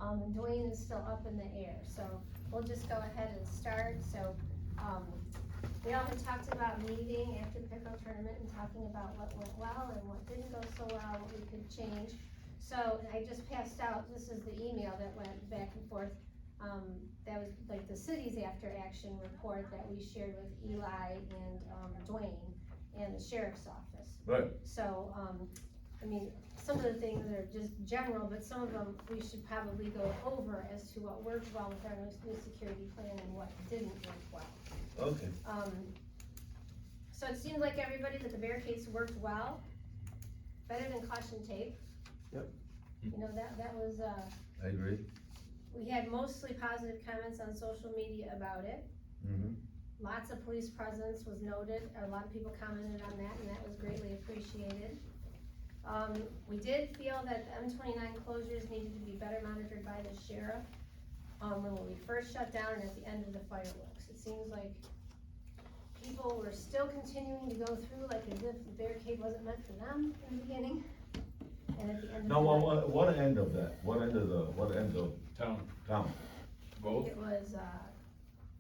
And Dwayne is still up in the air, so we'll just go ahead and start. So, we all had talked about meeting after the pickup tournament and talking about what went well and what didn't go so well, what we could change. So I just passed out, this is the email that went back and forth. That was like the city's after action report that we shared with Eli and Dwayne and the sheriff's office. Right. So, I mean, some of the things are just general, but some of them we should probably go over as to what worked well with our new security plan and what didn't work well. Okay. So it seemed like everybody that the barricades worked well, better than caution tape. Yep. You know, that was, I agree. we had mostly positive comments on social media about it. Mm-hmm. Lots of police presence was noted, a lot of people commented on that, and that was greatly appreciated. We did feel that the M29 closures needed to be better monitored by the sheriff, when we first shut down and at the end of the fireworks. It seems like people were still continuing to go through like as if the barricade wasn't meant for them in the beginning, and at the end of Now, the what end of that? What end of town? Both? it was,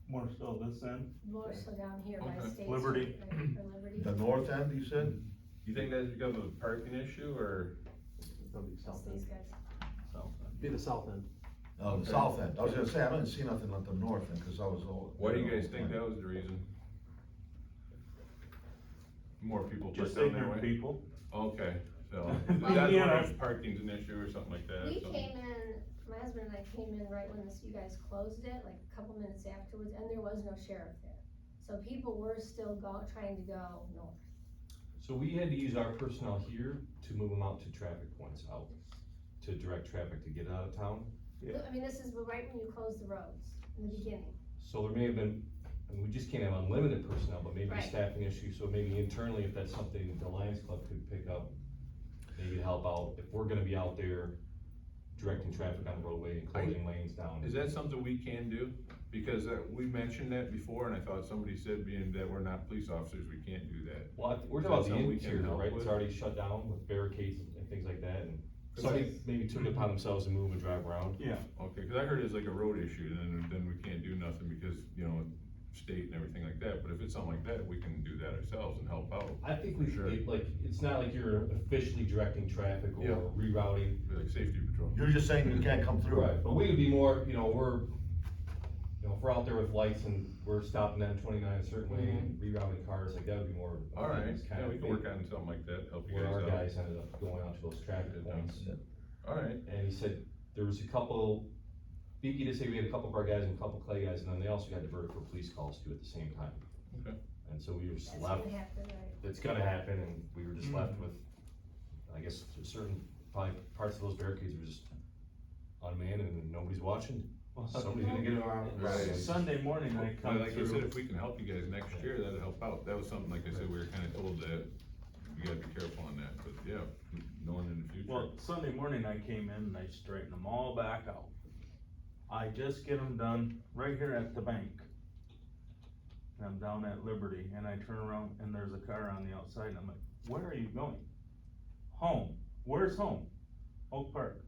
More so this end? more so down here by Okay. State Liberty. Street, right, or Liberty. The north end, you said? You think that's because of a parking issue, or? That'll be That's south these end. guys. South Be the south end. Oh, the Okay. south end. I was gonna say, I didn't see nothing at the north end, cause I was all. Why do you guys think that was the reason? More people end. put Just down that ignorant way? people. Okay, so, Well, that's yeah. why parking's an issue or something like that. We so- came in, my husband and I came in right when you guys closed it, like a couple minutes afterwards, and there was no sheriff there. So people were still trying to go north. So we had to use our personnel here to move them out to traffic points out, to direct traffic to get out of town. Yeah. I mean, this is right when you close the roads, in the beginning. So there may have been, I mean, we just can't have unlimited personnel, but maybe a Right. staffing issue, so maybe internally, if that's something the Lions Club could pick up, maybe to help out, if we're gonna be out there directing traffic on the roadway and closing lanes down. Is that something we can do? Because we mentioned that before, and I thought somebody said being that we're not police officers, we can't do that. Well, we're Is talking about that the something we can interior, help right, with? it's already shut down with barricades and things like that, and Cause somebody maybe took it upon themselves to move and drive around. Yeah. Okay, cause I heard it's like a road issue, and then we can't do nothing because, you know, state and everything like that, but if it's something like that, we can do that ourselves and help out. I think we Sure. should, like, it's not like you're officially directing traffic or Yeah. rerouting. Be like safety patrol. You're just saying you can't come through. Right, but we would be more, you know, if we're out there with lights and we're stopping at 29 a certain way and rerouting cars, like that would be more. Alright, this kind yeah, of we can thing, work on something like that, help you where guys our out. guys ended up going out to those traffic Yeah. points. Alright, And he said there was a couple, Beaky did say we had a couple of our guys and a couple of Clay guys, and then they also got diverted for police calls too at the same time. Okay. And so we were just That's left, gonna happen, right? it's gonna happen, and we were just left with, I guess, certain, probably parts of those barricades were just unmanned and nobody's watching. Somebody's gonna get around. Right. Sunday morning I Well, come like I said, through. if we can help you guys next year, that'd help out, that was something, like I said, we were kinda told that, you gotta be careful on that, but yeah, knowing in the future. Well, Sunday morning I came in and I straightened them all back out. I just get them done right here at the bank. And I'm down at Liberty and I turn around and there's a car on the outside and I'm like, where are you going? Home. Where's home? Oak Park.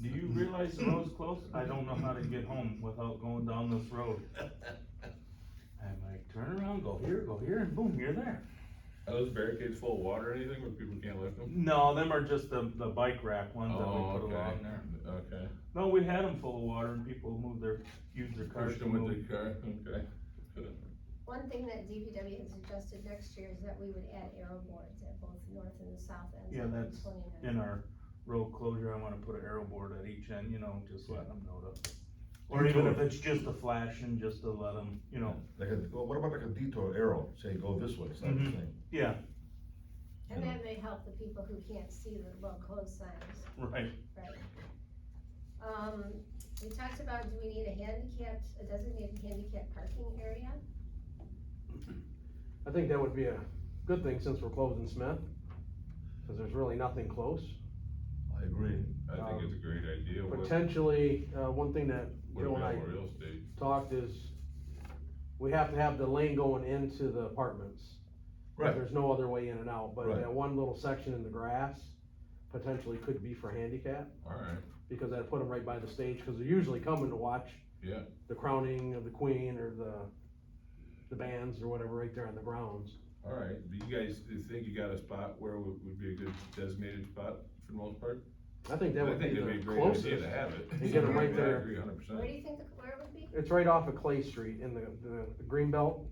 Do you realize the road's closed? I don't know how to get home without going down this road. I'm like, turn around, go here, and boom, you're there. Are those barricades full of water or anything where people can't lift them? No, them are just the bike rack ones that Oh, we put okay, along there. okay. No, we had them full of water and people use their cars Pushed to them with move. the car, okay. One thing that DPW has suggested next year is that we would add arrow boards at both the north and the south ends Yeah, of that's 29. in our road closure, I wanna put an arrow board at each end, you know, just letting them know to. Or even if it's just a flash and just to let them, you know, Like what about like a detour arrow, say go this way, type of Mhm. thing? yeah, And that may help the people who can't see the well closed signs, right. right? We talked about, do we need a designated handicap parking area? I think that would be a good thing since we're closing Smith, cause there's really nothing close. I agree. I think it's a great idea. Potentially, one thing that What Joe and I about real estate? talked is, we have to have the lane going into the apartments. Right. There's no other way in and out, but Right. that one little section in the grass potentially could be for handicap. Alright, because I put them right by the stage, cause they're usually coming to watch Yeah, the crowning of the queen or the bands or whatever right there on the grounds. alright, do you guys think you got a spot where would be a good designated spot for the most part? I think that I would be think it'd be the a great idea closest. to have it. And get 'em right I there. agree 100%. Where do you think where it would be? It's right off of Clay Street in the green belt.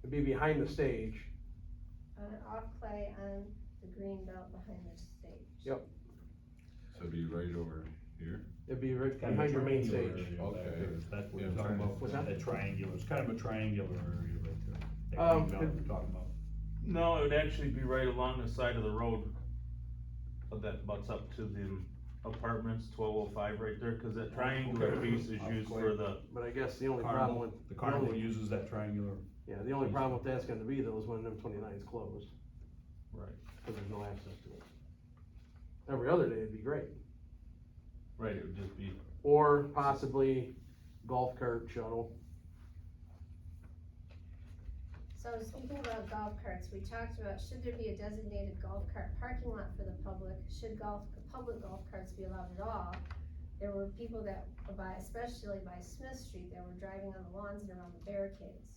It'd be behind the stage. Off Clay on the green belt behind the stage. Yep. So it'd be right over here. It'd be right Kind of a behind your main triangular stage. area back Okay. there. That's what Yeah, you're I'm talking trying to- about, What's that? that triangular, it's kind of a triangular area right there. That Um, green belt you're talking about. No, it would actually be right along the side of the road that butts up to the apartments, 1205 right there, cause that triangular Okay. piece is used for the, But I guess the only problem Carnival, with. the carnival only- uses that triangular. Yeah, the only problem with that's gonna be though is when M29 is closed, right, cause there's no access to it. Every other day it'd be great. right, it would just be, Or possibly golf cart shuttle. So speaking about golf carts, we talked about, should there be a designated golf cart parking lot for the public? Should public golf carts be allowed at all? There were people that, especially by Smith Street, that were driving on the lawns and around the barricades.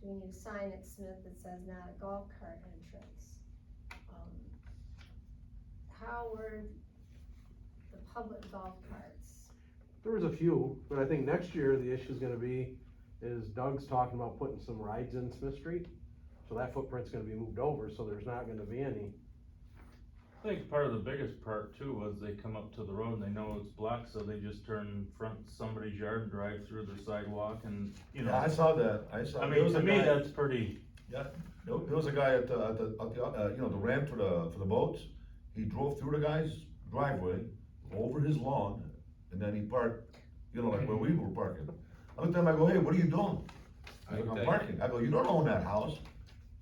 Do we need a sign at Smith that says not a golf cart entrance? How were the public golf carts? There was a few, but I think next year the issue's gonna be, is Doug's talking about putting some rides in Smith Street. So that footprint's gonna be moved over, so there's not gonna be any. I think part of the biggest part too was they come up to the road and they know it's blocked, so they just turn in front of somebody's yard and drive through the sidewalk and, you Yeah, I know. saw that, I saw. I there mean, was to a me, guy- that's pretty, Yeah, there was a guy at the, you know, the ramp for the boats. He drove through the guy's driveway, over his lawn, and then he parked, you know, like where we were parking. I looked at him, I go, hey, what are you doing? He's like, I'm parking. I go, you don't own that house.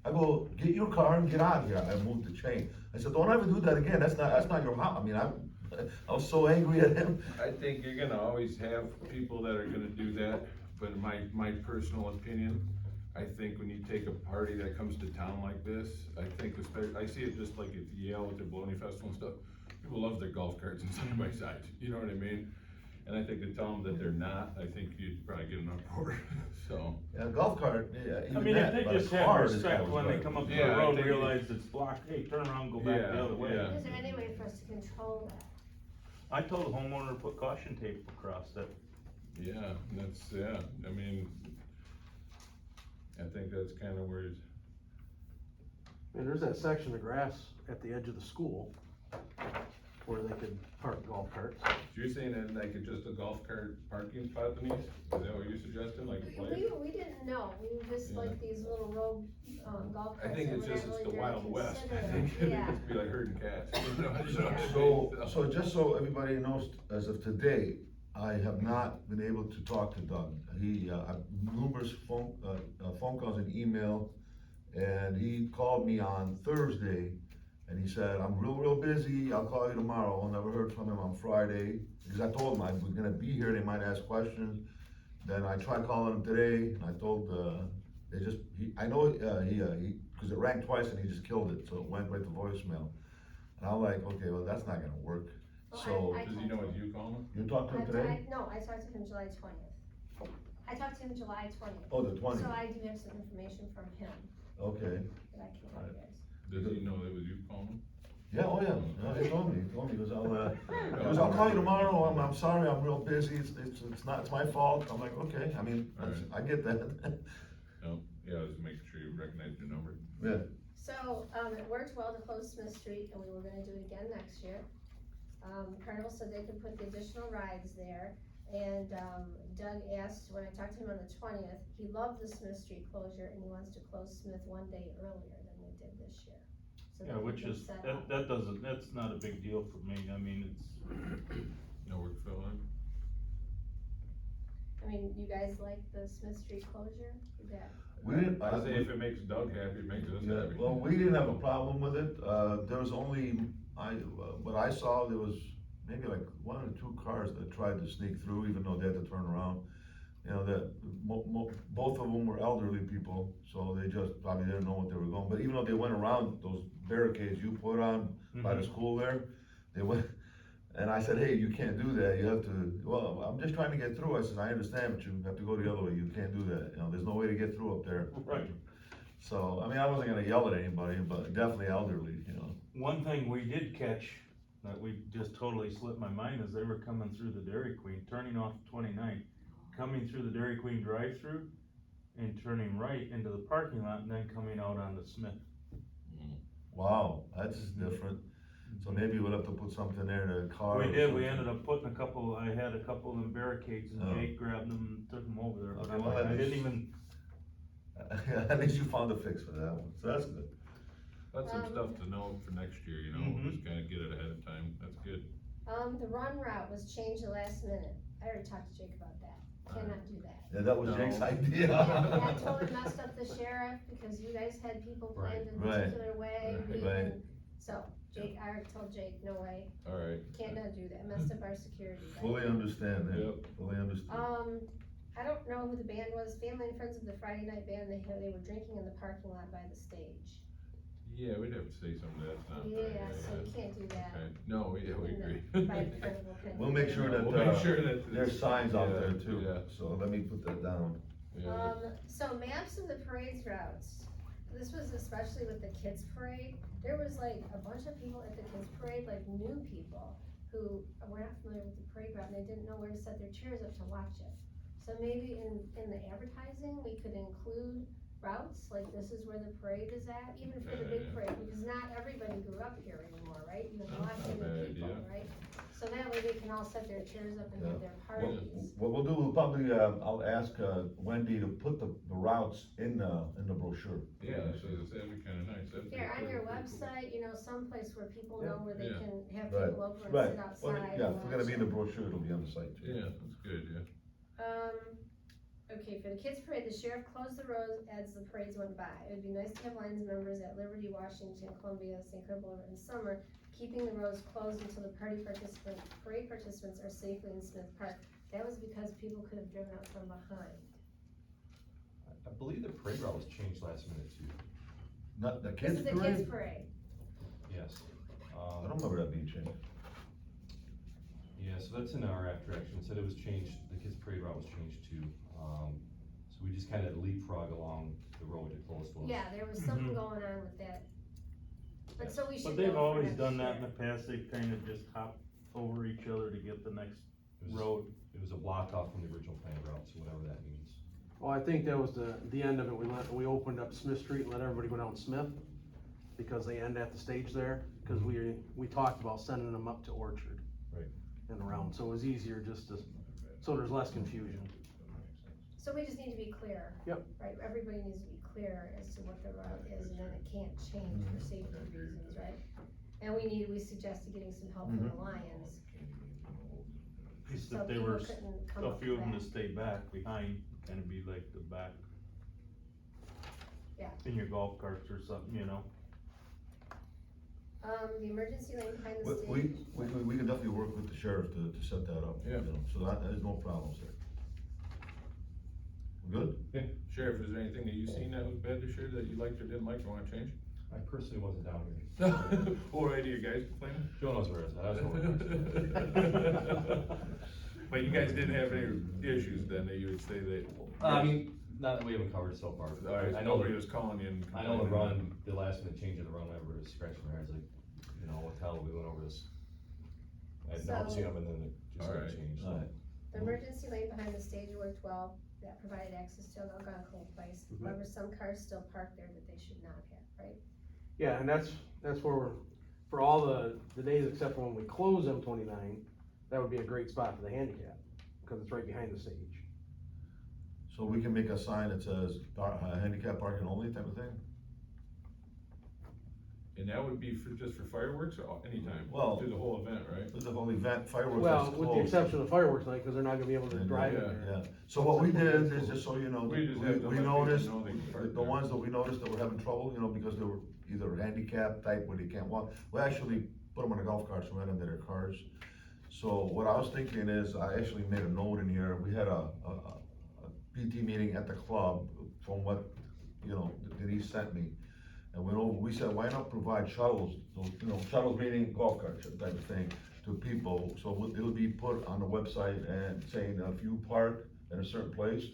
I go, get your car and get out of here. I moved the chain. I said, don't ever do that again. That's not your house. I mean, I was so angry at him. I think you're gonna always have people that are gonna do that, but in my personal opinion, I think when you take a party that comes to town like this, I think I see it just like at Yale with the Bologna Festival and stuff. People love their golf carts and side by sides, you know what I mean? And I think to tell them that they're not, I think you'd probably get an uproar, so. Yeah, golf cart, yeah, I even mean, if that, but they a just have car, this guy respect was when they driving. come up to Yeah, the I road, think- realize it's blocked, hey, turn around, go back the other way. Yeah. Is there any way for us to control that? I told the homeowner to put caution tape across that. Yeah, I mean, I think that's kinda where it's, And there's that section of grass at the edge of the school where they could park golf carts. so you're saying that like it's just a golf cart parking spot, Denise? Is that what you're suggesting, like a place? We didn't know, we were just like these little rogue, golf I carts. think that it's we're just, not it's really the very Wild West, I considerate think, of. it'd Yeah. just be like herding cats, you know? So just so everybody knows, as of today, I have not been able to talk to Doug. He, I've numerous phone calls and email, and he called me on Thursday, and he said, I'm real busy, I'll call you tomorrow. I never heard from him on Friday, because I told him I was gonna be here, they might ask questions. Then I tried calling him today, and I told, I know, cause it rang twice and he just killed it, so it went right to voicemail. And I'm like, okay, well, that's not gonna work, Well, so, I- Does he know it's you calling? you talked to him today? No, I talked to him July 20th. I talked to him July 20th. Oh, the 20th. So I do have some information from him Okay, that I can tell you guys. Does he know it was you calling? yeah, oh yeah, no, he told me, he goes, I'll call you tomorrow, I'm sorry, I'm real busy, it's my fault. I'm like, okay, I mean, I get that. No, yeah, I was making sure you recognized your number. Yeah, So, it worked well to close Smith Street, and we were gonna do it again next year. Colonel said they could put the additional rides there, and, Doug asked, when I talked to him on the 20th, he loved the Smith Street closure, and he wants to close Smith one day earlier than we did this year. So Yeah, that which he can is, set up. that's not a big deal for me, I mean, it's, No work fill in? I mean, you guys like the Smith Street closure? That, we didn't, I say if it makes Doug happy, it makes us yeah, happy. well, we didn't have a problem with it, there was only, what I saw, there was maybe like 1 or 2 cars that tried to sneak through, even though they had to turn around. You know, that, both of them were elderly people, so they just probably didn't know what they were going, but even though they went around those barricades you put on by the school there, they went, And I said, hey, you can't do that, you have to, well, I'm just trying to get through, I said, I understand, but you have to go the other way, you can't do that, you know, there's no way to get through up there. Right. So, I mean, I wasn't gonna yell at anybody, but definitely elderly, you know. One thing we did catch that we just totally slipped my mind is they were coming through the Dairy Queen, turning off 29, coming through the Dairy Queen drive-through and turning right into the parking lot and then coming out onto Smith. Wow, that's different, so maybe we'll have to put something there in the car. We or did, we something. ended up putting I had a couple of them barricades and Oh. Jake grabbed them and took them over there, but Okay, I'm well, like, at I didn't least- even, At least you found a fix for that one, so that's good. That's some stuff to know for next year, you know, Mhm. just kinda get it ahead of time, that's good. The run route was changed the last minute. I already talked to Jake about that. Cannot do that. Yeah, that was No. Jake's idea. That totally messed up the sheriff because you guys had people planned in a Right. particular way. we Right. didn't- So Jake, I already told Jake, no way, Alright. can't not do that. Messed up our security. right? Fully understand that, Yep. fully understand. I don't know who the band was, Family and Friends of the Friday Night Band, they were drinking in the parking lot by the stage. Yeah, we'd have to say something that's not. Yeah, so you can't do that. Okay, no, yeah, we in the- agree. by credible kind We'll of- make sure that, We'll make sure that there's signs out yeah, there too, Yeah, so let me put that down. yeah. So maps of the parades routes, this was especially with the kids parade, there was like a bunch of people at the kids parade, like new people, who were not familiar with the parade route and they didn't know where to set their chairs up to watch it. So maybe in the advertising, we could include routes, like this is where the parade is at, even for the big Yeah. parade, because not everybody grew up here anymore, right? You have a No, lot of not a new bad people, idea. right? So that way they can all set their chairs up and have their What, parties. what we'll do, we'll probably, I'll ask, Wendy to put the routes in the brochure. Yeah, so that'd be kinda nice. That'd be Here, on pretty your cool. website, you know, someplace where people know where they Yeah. can have Right, people over and Right, sit well, outside. yeah, and if we're gonna be in watch the brochure, it'll be on the site too. Yeah, that's good, yeah. Okay, for the kids parade, the sheriff closed the roads as the parades went by. It would be nice to have Lions members at Liberty, Washington, Columbia, St. Clair Boulevard in summer, keeping the roads closed until the parade participants are safely in Smith Park. That was because people could have driven up from behind. I believe the parade route was changed last minute too. Not the This kids is the parade? kids parade. Yes. I don't remember that being changed. Yeah, so that's in our after action, it said it was changed, the kids parade route was changed too. So we just kinda leapfrog along the road to close was. Yeah, there was something Mhm. going on with that. But so we should but know they've for always next done that in year. the past, they've kinda just hopped over each other to get the next It was- road. It was a block off from the original planned route, so whatever that means. Well, I think that was the end of it, we opened up Smith Street and let everybody go down Smith, because they end at the stage there, cause we talked about sending them up to Orchard. Right. And around, so it was easier just to, so there's less confusion. So we just need to be clear. Yep. Right, everybody needs to be clear as to what the route is, and then it can't change for safety reasons, right? And we suggested getting some help from the Lions, Just so if they people were couldn't come a up few of them back. to stay back behind, kinda be like the back. Yeah. In your golf carts or something, you know? The emergency lane behind the We stage. we can definitely work with the sheriff to set that up, you Yeah. know, so there's no problems there. Good? Yeah, Sheriff, is there anything that you seen that was bad this year that you liked or didn't like or wanna change? I personally wasn't down here. Or any of you guys complaining? Joe knows where it's at, I was over. But you guys didn't have any issues then that you would say that? I mean, not that we haven't covered so far. Alright, I know nobody the, was calling you and. I know the complaining. run, the last minute change of the run, everybody was scratching their heads like, you know, what the hell, we went over this. I had not So- seen them and then it just got Alright. changed. Alright. The emergency lane behind the stage worked well, that provided access to an Algonquin place. However, some cars still park there that they should not have, right? Yeah, and that's where for all the days except for when we close M29, that would be a great spot for the handicap, cause it's right behind the stage. So we can make a sign that says, handicap parking only type of thing? And that would be just for fireworks or anytime? Well- Through the whole event, right? There's the whole event, fireworks Well, is with the closed. exception of fireworks night, cause they're not gonna be able to And, drive in yeah, there. Yeah, so what we did is, just so you know, We just have to we let people noticed, know they can park the there. ones that we noticed that were having trouble, you know, because they were either handicapped type where they can't walk, we actually put them on the golf carts and ran them to their cars. So what I was thinking is, I actually made a note in here, we had a PT meeting at the club, from what, you know, that he sent me. And we said, why not provide shuttles, so, you know, shuttles meaning golf carts type of thing, to people, so it'll be put on the website and saying if you park in a certain place,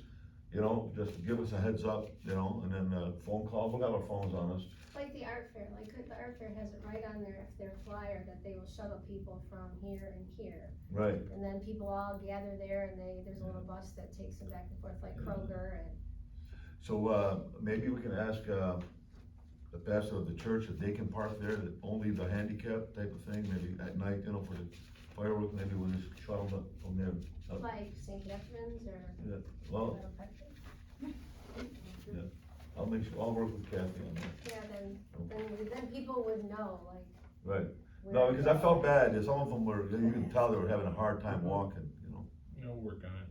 you know, just give us a heads up, you know, and then phone call, we'll have our phones on us. Like the art fair, like the art fair has it right on their flyer that they will shuttle people from here and here. Right. And then people all gather there and there's a little bus that takes them back and forth like Kroger and. So, maybe we can ask, the pastor of the church if they can park there, that only the handicap type of thing, maybe at night, you know, for the fireworks, maybe we'll just shuttle them from there. Like St. Catherine's or. Yeah, well, I'll make sure, I'll work with Kathy on that. Yeah, then people would know, like. Right. where No, to because I go. felt bad, some of them were, you can tell they were having a hard time walking, you know. We'll work on it.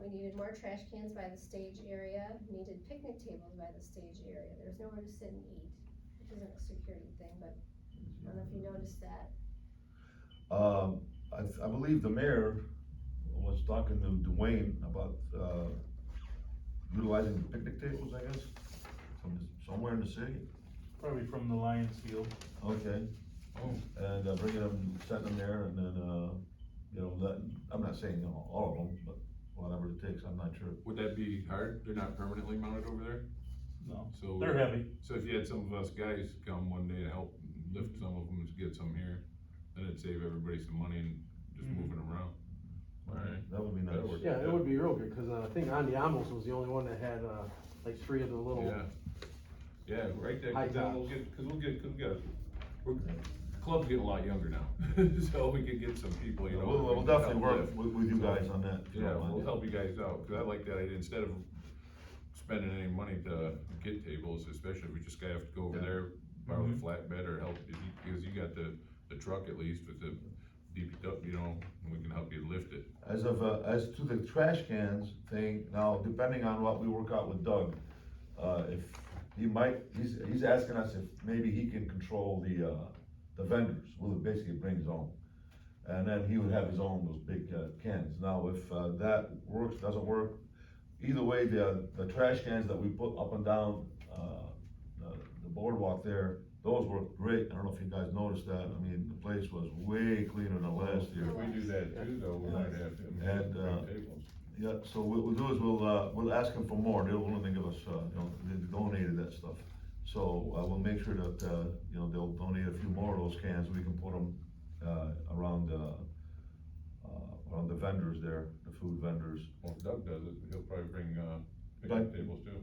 We needed more trash cans by the stage area, needed picnic tables by the stage area, there's nowhere to sit and eat, which isn't a security thing, but I don't know if you noticed that. I believe the mayor was talking to Dwayne about, utilizing the picnic tables, I guess, somewhere in the city. Probably from the Lions Field. Okay. And, bringing them, setting them there, and then, you know, I'm not saying, you know, all of them, but whatever it takes, I'm not sure. Would that be hard? They're not permanently mounted over there? No, So. they're heavy. So if you had some of us guys come one day to help lift some of them to get some here, then it'd save everybody some money and just moving them around. Alright. That would be nice. That'll work. Yeah, it would be real good, cause I think Andy Amos was the only one that had, like 3 of the little. Yeah, right there, High cause then tops. club's getting a lot younger now, so we could get some people, you know. We'll definitely work with you guys on that. if you Yeah, don't mind. we'll help you guys out, cause I like that idea, instead of spending any money to get tables, especially if we just gotta have to go over Yeah. there, borrow the flatbed or help, because you got the truck at least with the DPW, you know, and we can help you lift it. As to the trash cans thing, now, depending on what we work out with Doug, if he's asking us if maybe he can control the vendors, will basically bring his own. And then he would have his own, those big, cans. Now, if, that doesn't work, either way, the trash cans that we put up and down, the boardwalk there, those work great. I don't know if you guys noticed that, I mean, the place was way cleaner than last year. If we do that too, though, we might have to And, bring tables. Yeah, so what we'll do is we'll ask them for more, they're willing to give us, you know, they donated that stuff. So, we'll make sure that, you know, they'll donate a few more of those cans, we can put them, around the vendors there, the food vendors. Well, if Doug does it, he'll probably bring, But- picnic tables too.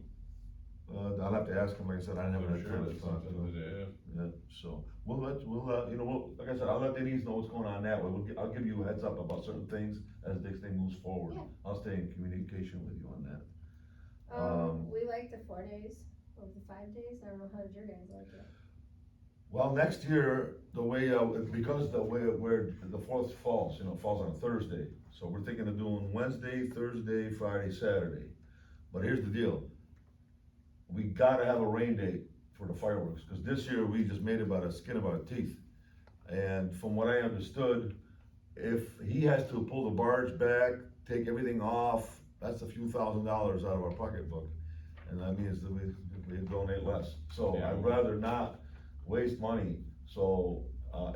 I'll have to ask him, like I said, I haven't I'm had sure time to that's talk to something him. that they have. Yeah, so, you know, like I said, I'll let Denise know what's going on that way, I'll give you a heads up about certain things as this thing moves forward. Yeah. I'll stay in communication with you on that. We like the 4 days over the 5 days, I don't know, how did your guys like it? Well, next year, the way, because the way where the 4th falls, you know, falls on a Thursday, so we're thinking of doing Wednesday, Thursday, Friday, Saturday. But here's the deal, we gotta have a rain date for the fireworks, cause this year we just made it by the skin of our teeth. And from what I understood, if he has to pull the barge back, take everything off, that's a few $1,000s out of our pocketbook. And that means that we donate less, so Yeah. I'd rather not waste money. So,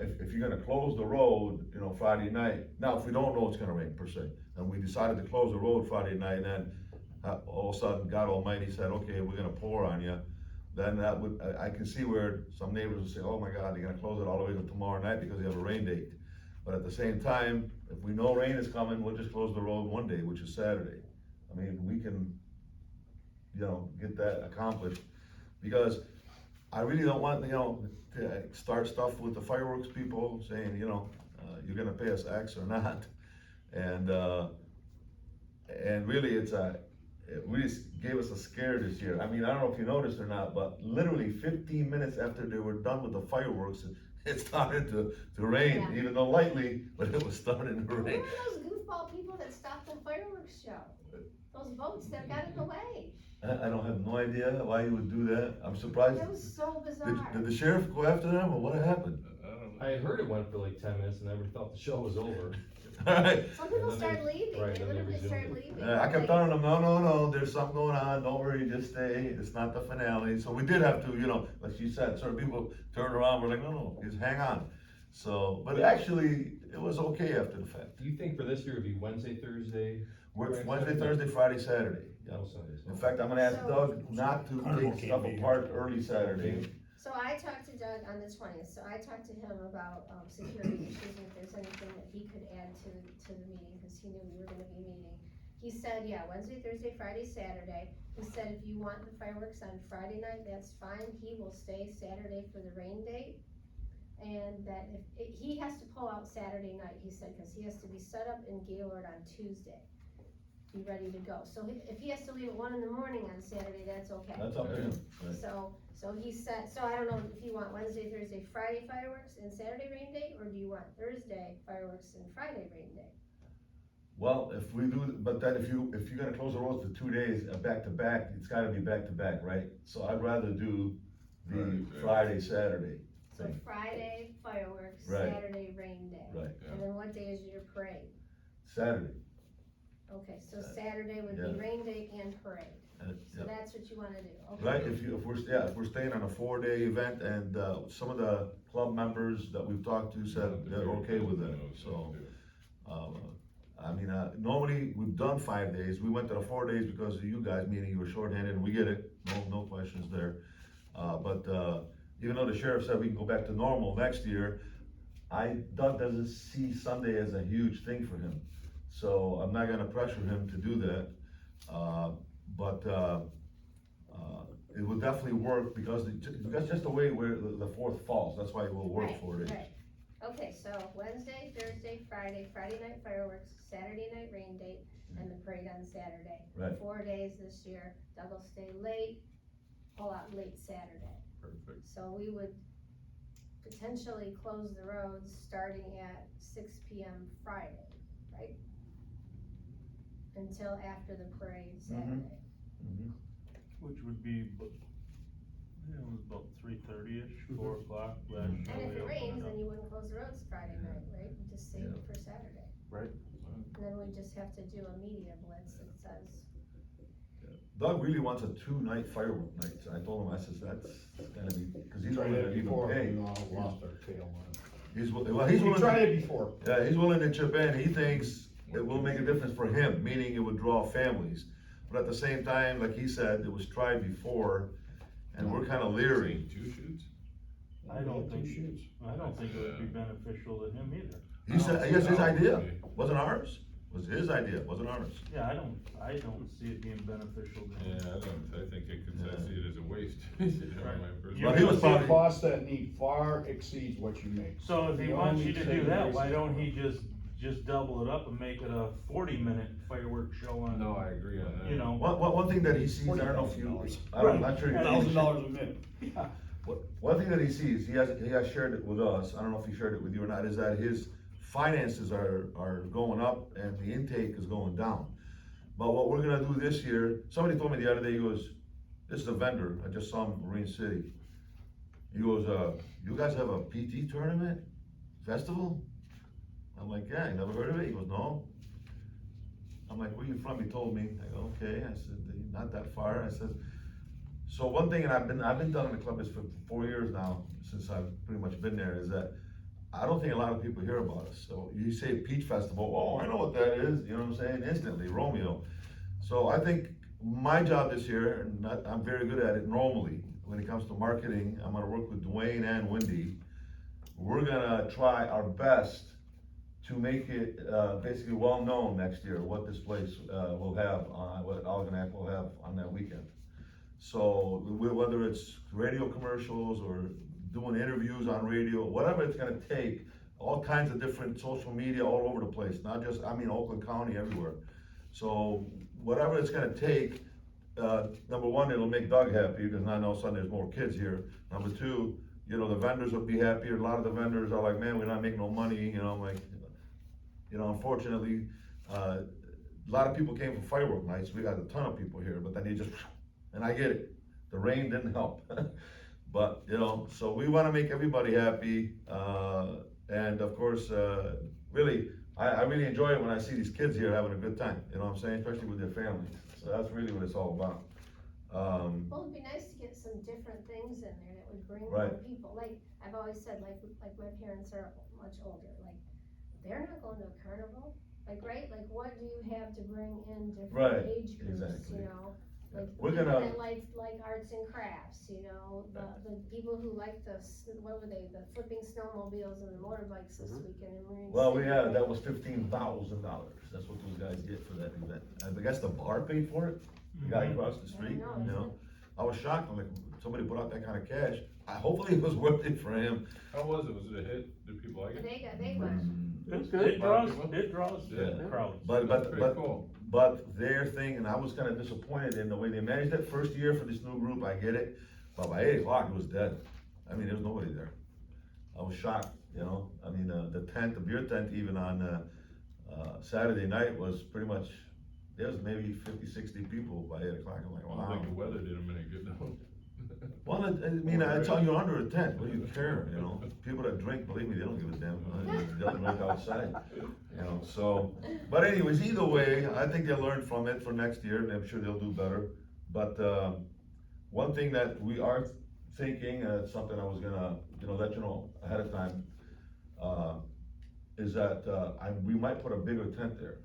if you're gonna close the road, you know, Friday night, now, if we don't know it's gonna rain per se, and we decided to close the road Friday night, and then all of a sudden, God Almighty said, okay, we're gonna pour on you, then that would, I can see where some neighbors would say, oh my God, they're gonna close it all the way till tomorrow night because they have a rain date. But at the same time, if we know rain is coming, we'll just close the road one day, which is Saturday. I mean, we can, you know, get that accomplished, because I really don't want, you know, to start stuff with the fireworks people saying, you know, you're gonna pay us X or not. And really, it really gave us a scare this year. I mean, I don't know if you noticed or not, but literally 15 minutes after they were done with the fireworks, it started to rain, Yeah. even though lightly, but it was starting to Where rain. were those goofball people that stopped the fireworks show? Those boats that got in the way, I don't have no idea why you would do that. I'm surprised. that was so bizarre. Did the sheriff go after them, or what happened? I don't know. I had heard it went for like 10 minutes and never thought the show was over. Alright? Some people And then start they- leaving, right, they then they literally resume start it. leaving. I kept like- telling them, no, there's something going on, don't worry, just stay, it's not the finale. So we did have to, like you said, certain people turned around, we're like, no, just hang on. So, but actually, it was okay after the fact. Do you think for this year it'd be Wednesday, Thursday? Wednesday, Friday, Thursday, Friday, Saturday. Yeah. No Sundays. In fact, I'm gonna ask So- Doug not to Carnival take can't stuff be here. apart early Saturday. So I talked to Doug on the 20th, so I talked to him about, security issues, and if there's anything that he could add to the meeting, cause he knew we were gonna be meeting. He said, yeah, Wednesday, Thursday, Friday, Saturday, he said if you want the fireworks on Friday night, that's fine, he will stay Saturday for the rain date. And that he has to pull out Saturday night, he said, cause he has to be set up in Gaylord on Tuesday, be ready to go. So if he has to leave at 1 in the morning on Saturday, that's okay. That's up to him. Right. So he said, so I don't know if you want Wednesday, Thursday, Friday fireworks and Saturday rain date, or do you want Thursday fireworks and Friday rain date? Well, if we do, but then if you're gonna close the roads for 2 days, back to back, it's gotta be back to back, right? So I'd rather do the Friday, Saturday So thing, Friday fireworks, Right. Saturday rain day. right? And then what day is your parade? Saturday. Okay, so Saturday would Yeah. be rain date and parade, so Yeah. that's what you wanna do, okay? Right, if we're staying on a 4-day event and, some of the club members that we've talked to said they're okay with that, so. I mean, normally, we've done 5 days, we went to the 4 days because of you guys, meaning you were shorthanded, and we get it, no questions there. But even though the sheriff said we can go back to normal next year, Doug doesn't see Sunday as a huge thing for him. So I'm not gonna pressure him to do that, but it will definitely work because that's just the way where the 4th falls, that's why it will work Right, 4 days. right. Okay, so Wednesday, Thursday, Friday night fireworks, Saturday night rain date, and the parade on Saturday. Right. 4 days this year, Doug will stay late, pull out late Saturday. Perfect. So we would potentially close the roads starting at 6 PM Friday, right? Until after the parade Saturday. Mhm. Which would be, it was about 3:30ish, 4 o'clock last And year. if we it opened rains, up. then you wouldn't close the roads Friday night, right? You just save it for Saturday. Right. And then we just have to do a media blitz that says, Doug really wants a 2-night firework night, I told him, I says, that's gonna be, cause he's Tried willing it to even before, pay. we all lost our tail on it. He's We willing tried to, it before. yeah, he's willing to chip in, he thinks it will make a difference for him, meaning it would draw families. But at the same time, like he said, it was tried before, and we're kinda leery. 2 shoots? I don't think, Two shoots. I don't think it would be beneficial to him either. He said, yes, his idea, Okay. wasn't ours, was his idea, wasn't ours. Yeah, I don't see it being beneficial to Yeah, him. I think I see it as a waste. Right. Well, he was The probably- cost that need far exceeds what you make. So if he The wants only you to do saving that, grace why is- don't he just double it up and make it a 40-minute fireworks show on? No, I agree on that. You know, One thing that he sees, I don't know if you, I'm not sure. $1,000 a minute. One thing that he sees, he has shared it with us, I don't know if he shared it with you or not, is that his finances are going up and the intake is going down. But what we're gonna do this year, somebody told me the other day, he goes, this is a vendor, I just saw him in Marine City. He goes, you guys have a PT tournament, festival? I'm like, yeah, you never heard of it? He goes, no. I'm like, where you from? He told me. I go, okay. I said, not that far. I said, so one thing, and I've been down in the club this for 4 years now, since I've pretty much been there, is that I don't think a lot of people hear about us. So you say Peach Festival, oh, I know what that is, you know what I'm saying? Instantly, Romeo. So I think my job this year, and I'm very good at it normally, when it comes to marketing, I'm gonna work with Dwayne and Wendy. We're gonna try our best to make it, basically well-known next year, what this place, will have, what Algonac will have on that weekend. So, whether it's radio commercials or doing interviews on radio, whatever it's gonna take, all kinds of different social media all over the place, not just, Oakland County, everywhere. So, whatever it's gonna take, number one, it'll make Doug happy, because I know suddenly there's more kids here. Number two, the vendors will be happier, a lot of the vendors are like, man, we're not making no money, I'm like, unfortunately, a lot of people came for firework nights, we got a ton of people here, but then you just, and I get it, the rain didn't help. But, so we wanna make everybody happy, and of course, really, I really enjoy it when I see these kids here having a good time, you know what I'm saying, especially with their families, so that's really what it's all about. Well, it'd be nice to get some different things in there that would bring more Right. people, like, I've always said, like my parents are much older, like, they're not going to a carnival, like, right, like, what do you have to bring in Right, different age groups, exactly. you know? Like, the We're people gonna- that like arts and crafts, you know, the people who like what were they, the flipping snowmobiles and the motorbikes this weekend in Marine City. Well, that was $15,000, that's what those guys get for that event, I guess the bar paid for it, the guy across the street, I don't you know, know? I was shocked, I'm like, somebody put out that kind of cash, hopefully it was worth it for him. How was it? Was it a hit? Did people like it? They went. It's good. It draws Yeah. crowds. But That's pretty cool. But their thing, and I was kinda disappointed in the way they managed it, first year for this new group, I get it, but by 8 o'clock it was dead. I mean, there was nobody there. I was shocked, you know, I mean, the tent, the beer tent even on, Saturday night was pretty much, there was maybe 50, 60 people by 8 o'clock, I'm like, I don't wow. think the weather did them any good though. Well, I mean, I tell you, under a tent, what do you care, you know? People that drink, believe me, they don't give a damn, they'll drink outside, you know, so. But anyways, either way, I think they'll learn from it for next year, and I'm sure they'll do better. But, one thing that we are thinking, something I was gonna, let you know ahead of time, is that, we might put a bigger tent there.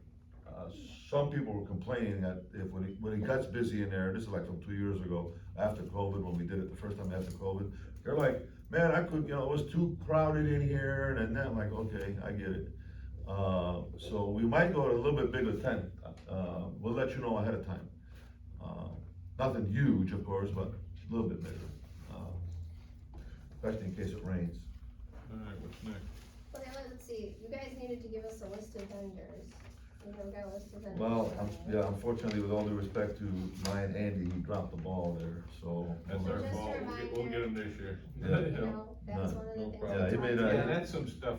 Some people were complaining that when it gets busy in there, this is like from 2 years ago, after COVID, when we did it the first time after COVID, they're like, man, I could, it was too crowded in here, and then I'm like, okay, I get it. So we might go to a little bit bigger tent, we'll let you know ahead of time. Nothing huge, of course, but a little bit bigger, especially in case it rains. Alright, what's next? Well, then, let's see, you guys needed to give us a list of vendors. We never got a list of vendors. Well, unfortunately, with all due respect to Ryan Andy, he dropped the ball there, so. That's So our just a fault, we'll get them this year. Yeah. You know, that's No, one of the no things. problem. Yeah, he we made talked a- Yeah, about. that's some stuff,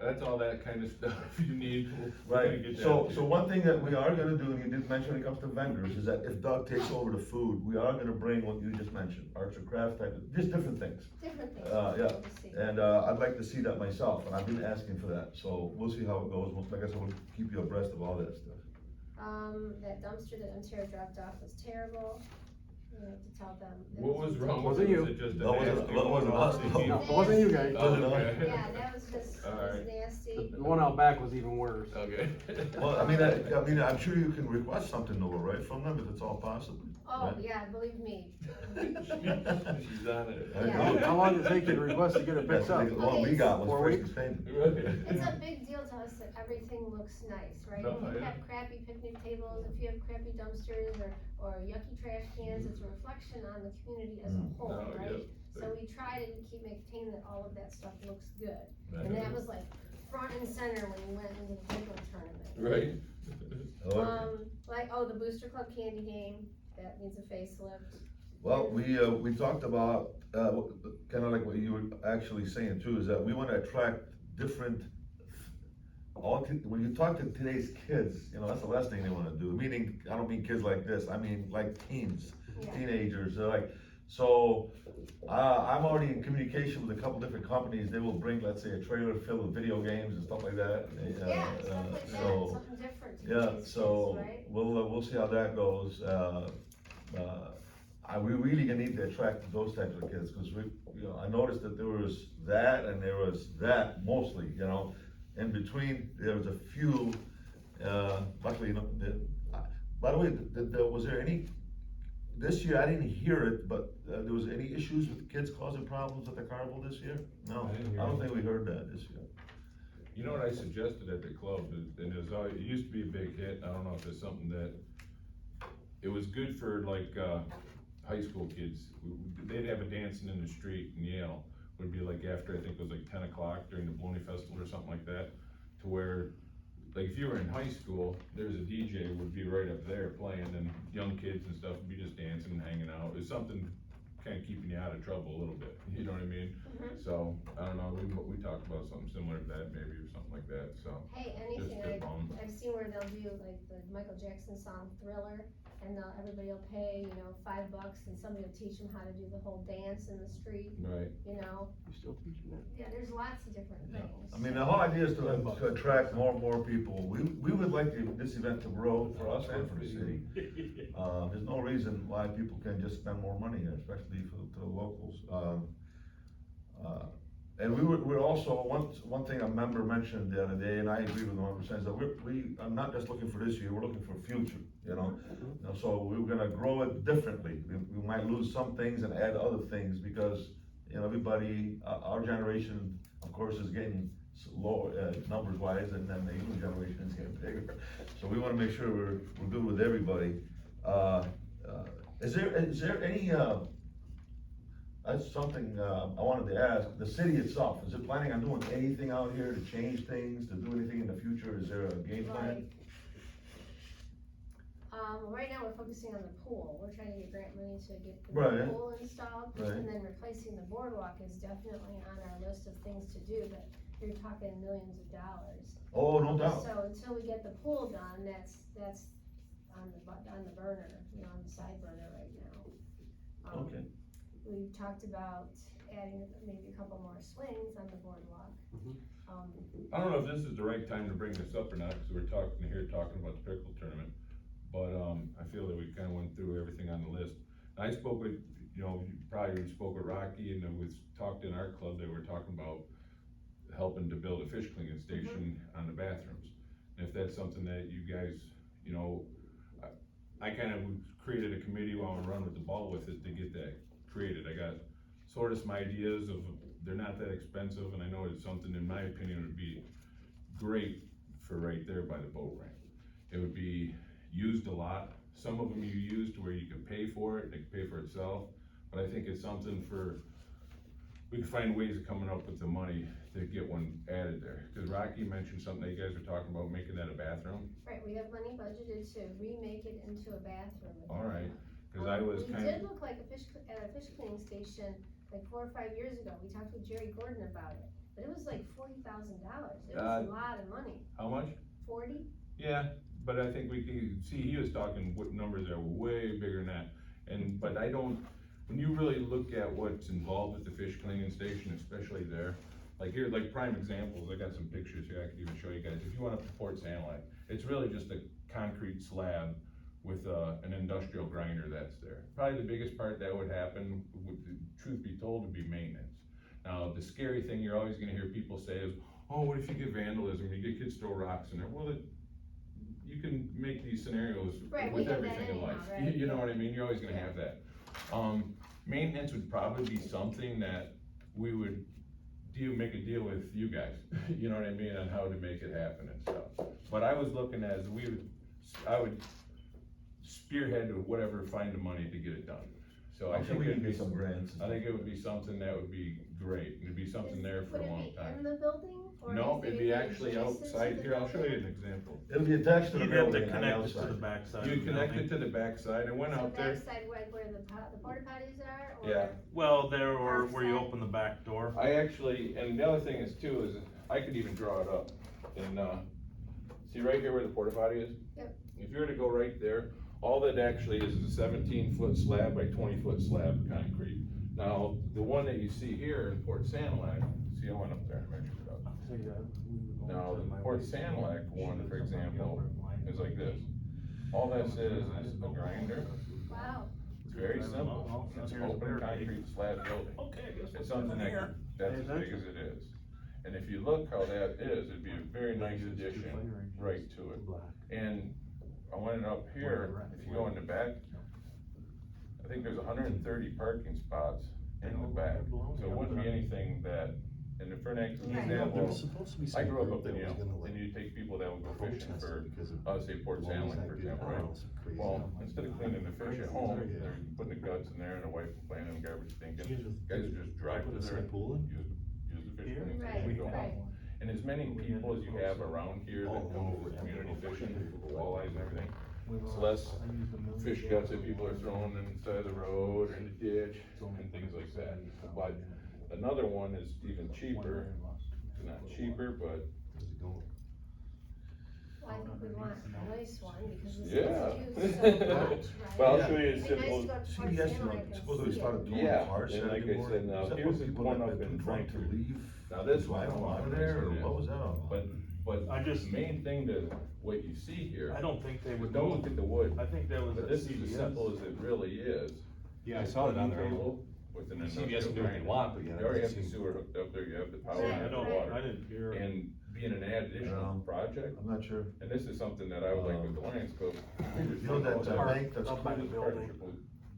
that's all that kind of stuff you need. We're gonna Right, get that so, to so you. one thing that we are gonna do, and you did mention when it comes to vendors, is that if Doug takes over the food, we are gonna bring what you just mentioned, arts and crafts type of, just different things. Different things. Yeah, we'll see. and, I'd like to see that myself, and I've been asking for that, so we'll see how it goes, I guess I will keep you abreast of all that stuff. That dumpster that Ontario dropped off was terrible. We have to tell them. that What was it's wrong with Wasn't it? you. Was it just a That wasn't- nasty that wasn't one us, off no. the No, heat? it wasn't you guys. Oh, no. okay. Yeah, that was just, it was Alright. nasty. The one out back was even worse. Okay. Well, I mean, I'm sure you can request something though, right, from them, if it's all possible. Oh, right? yeah, believe me. She's on it. I How know. long did it take you to request to get it That's picked up? the one we got was 4 first weeks? payment. It's a big deal to us that everything looks nice, right? No, If you yeah. have crappy picnic tables, if you have crappy dumpsters or yucky trash cans, it's a reflection on the community as a whole, No, right? yeah. So we try to keep maintaining that all of that stuff looks good. And that was like front and center when we went into the pickle tournament. Right? Okay. Like, the Booster Club candy game, that needs a facelift. Well, we talked about, kinda like what you were actually saying too, is that we wanna attract different, when you talk to today's kids, that's the last thing they wanna do, meaning, I don't mean kids like this, I mean like teens, Yeah. teenagers, they're like, so, I'm already in communication with a couple different companies, they will bring, let's say, a trailer filled with video games and stuff like that. Yeah, stuff like that, so- something different to Yeah, these so, kids, right? we'll see how that goes, we really gonna need to attract those types of kids, cause I noticed that there was that and there was that mostly, in between, there was a few, luckily, by the way, was there any, this year, I didn't hear it, but, there was any issues with kids causing problems at the carnival this year? No, I didn't hear I don't any. think we heard that this year. You know what I suggested at the club, and it used to be a big hit, I don't know if it's something that, it was good for like, high school kids. They'd have a dancing in the street in Yale, would be like after, I think it was like 10 o'clock during the Bologna Festival or something like that, to where, like if you were in high school, there's a DJ would be right up there playing, and young kids and stuff would be just dancing and hanging out. It was something kinda keeping you out of trouble a little bit, you know what I mean? Mhm. So, I don't know, we talked about something similar to that maybe, or something like that, so. Hey, Just anything, a bum. I've seen where they'll do like the Michael Jackson song Thriller, and everybody will pay, $5, and somebody will teach them how to do the whole dance in the street, Right. You still teaching that? Yeah, there's lots of different Yeah. things. I mean, the whole idea is to attract more and more people. We would like this event to grow for us and for the city. There's no reason why people can just spend more money here, especially to the locals. And we're also, one thing a member mentioned the other day, and I agree with 100%, is that we are not just looking for this year, we're looking for future, so we're gonna grow it differently. We might lose some things and add other things, because, everybody, our generation, of course, is getting lower, numbers wise, and then the younger generation is getting bigger. So we wanna make sure we're good with everybody. Is there any, that's something, I wanted to ask, the city itself, is it planning on doing anything out here to change things, to do anything in the future? Is there a game plan? Right now, we're focusing on the pool, we're trying to get grant money to get the Right. pool installed, Right. and then replacing the boardwalk is definitely on our list of things to do, but you're talking millions of dollars. Oh, no doubt. So until we get the pool done, that's on the burner, on the side burner right now. Okay. We talked about adding maybe a couple more swings on the boardwalk. I don't know if this is the right time to bring this up or not, cause we're talking about the pickle tournament, but, I feel that we kinda went through everything on the list. I spoke with, you probably spoke with Rocky, and then we talked in our club, they were talking about helping to build a fish cleaning station on the bathrooms. And if that's something that you guys, I kind of created a committee while I'm running with the ball with it to get that created. I got sort of some ideas of, they're not that expensive, and I know it's something, in my opinion, would be great for right there by the boat ramp. It would be used a lot. Some of them you use to where you can pay for it, it can pay for itself, but I think it's something we can find ways of coming up with the money to get one added there. Cause Rocky mentioned something, that you guys were talking about making that a bathroom. Right, we have money budgeted to remake it into a bathroom. Alright, cause I was We kind did of, look like at a fish cleaning station like 4 or 5 years ago, we talked with Jerry Gordon about it, but it was like $40,000, it was a lot of money. how much? 40? Yeah, but I think we can, see, he was talking with numbers that were way bigger than that. But I don't, when you really look at what's involved with the fish cleaning station, especially there, like here, like prime examples, I got some pictures here I could even show you guys. If you went up to Port Sanilac, it's really just a concrete slab with an industrial grinder that's there. Probably the biggest part that would happen, truth be told, would be maintenance. Now, the scary thing you're always gonna hear people say is, oh, what if you get vandalism, you get kids throw rocks in there? Well, you can make these scenarios Right, we with have that everything in life. anyhow, right? You know what I mean? You're always gonna have that. Maintenance would probably be something that we would make a deal with you guys, you know what I mean, on how to make it happen and stuff. But I was looking at, I would spearhead to whatever, find the money to get it done. So I I'm sure think we it'd can be get some grants. I think it would be something that would be great, it'd be something there for a long Would it be in time. the building? Or No, is it'd it be actually adjacent to outside, the here, I'll show you building? an example. It'll be attached to the You'd have building to on the connect it to the outside. backside. You of the connect building. it to the backside, I went So out there. backside, where the porta potties are, or? Yeah. Well, there, or where you Outside. open the back door. I actually, and the other thing is too, is I could even draw it up, and, see right here where the porta potty is? Yep. If you were to go right there, all that actually is a 17-foot slab by 20-foot slab of concrete. Now, the one that you see here in Port Sanilac, see, I went up there and measured it up. Now, the Port Sanilac one, for example, is like this. All that is a grinder. Wow. It's very simple. It's an open concrete slab building. Okay, I guess It's we'll something come in here. that's as big as it is. And if you look how that is, it'd be a very nice addition right to it. And I went up here, if you go in the back, I think there's 130 parking spots in the back. So it wouldn't be anything that, and for an example, I grew up in Yale, and you take people that would go fishing for, say Port Sanilac, for example, right? Well, instead of cleaning the fish at home, they're putting the guts in there and the wife playing in the garbage thinking, guys would just drive to their, use the fish cleaning station and go home. And as many people as you have around here that come for community fishing, walleyes and everything, It's less fish guts that people are throwing inside the road or in the ditch and things like that. But another one is even cheaper, it's not cheaper, but Well, I think we want a nice one because this yeah. gets used so much, right? But I'll show you a It'd be nice to simple, go to Port CVS, Salem, I can supposedly see it. started towing Yeah, cars and like Saturday I morning. said, now Is that here's what the people one that up been in drunk to Frankfurt. leave? Now this Drive one, them out of there, or what was that all about? but I just- main thing to what you see here, I don't think they would don't look move. at the wood, I think that was but at this is CVS. as simple as it really is. Yeah, I saw it on there. Cable with an CVS can do what they industrial want, but yeah. You already have that the seems- sewer hooked up there, you have the power, Right, you I have the don't, water. I didn't hear. And being an additional project, I'm not sure. and this is something that I would like with the Lions Club. You know that bank that's Up by the building,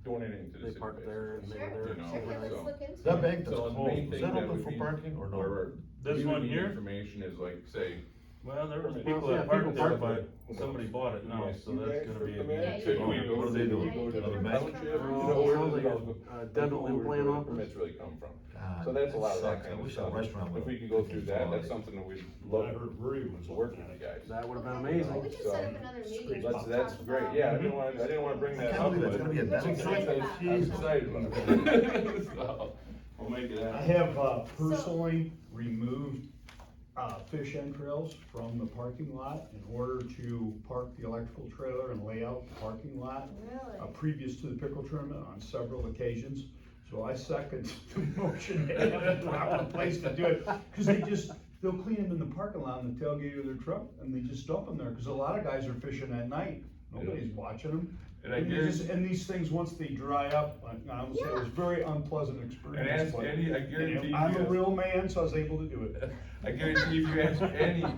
Donating to the they city. park there and Sure, they're there. You know, sure, yeah, let's so- look into it. That bank that's So the closed, main is thing that that open would for be- parking or no? Or This we one would need here? information is like, say, Well, there was Well, people yeah, that parked people there, parked but somebody bought it now, so that's gonna be. Yeah, Yeah, should you we can- go, What do they do? we go to the Yeah, township, you you can- know, where Sounds does like it all go? a dental Like, where implant the office. permits really come from. God, So that's a lot of that sucks. kind I of wish stuff. a restaurant If would. we can go through that, that's something that we'd I love heard Bree was to work looking with at you it. guys. That would've been Okay, amazing. well, we can set up another meeting. That's, to that's talk great, about- yeah, I didn't wanna bring I that can't up, believe it's gonna be a but dental What you treatment. excited about? I'm excited about it. So, we'll make it happen. I have personally removed fish entrails from the parking lot in order to park the electrical trailer and lay out the parking lot. Really? Previous to the pickle tournament on several occasions. So I second the motion to have a proper place to do it. Cause they'll clean them in the parking lot in the tailgate of their truck and they just dump them there. Cause a lot of guys are fishing at night. Nobody's watching them. And I And, guarantee, and these things, once they dry up, I would say it was a very unpleasant and experience. ask but- any, I guarantee you. I'm a real man, so I was able to do it. I guarantee if you ask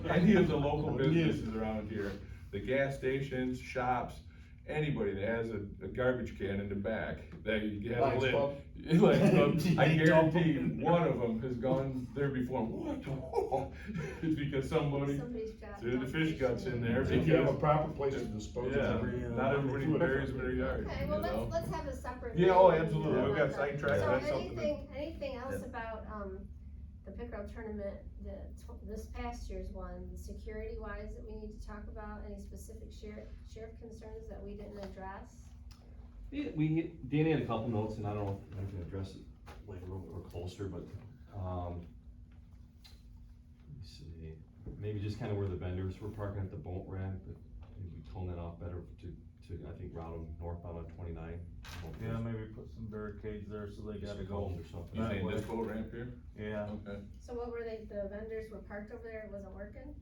any of the local businesses around here, the gas stations, shops, anybody that has a garbage can in the back, that you have a Lions lid. Club. Lions Club, I guarantee one of them has gone there before, what the, it's because somebody Somebody's got. threw the fish guts in there. If you have a because- proper place to dispose of Yeah, every. not everybody buries them in their yard, Okay, you well, know? let's have a separate. Yeah, oh, meeting absolutely. on We've got that. sidetracked. So That's something anything else about, the pickup tournament, this past year's one, security wise that we need to talk about? Any specific sheriff concerns that we didn't address? Yeah, Danny had a couple notes, and I don't know if I can address it like a little bit more closer, but, let me see, maybe just kind of where the vendors were parking at the boat ramp, if we tone that off better to, I think, route them northbound on 29. Yeah, maybe put some barricades there so they gotta Some go. cones or something. You that saying way. this boat ramp here? Yeah, Okay. So what were the vendors were parked over there, it wasn't working?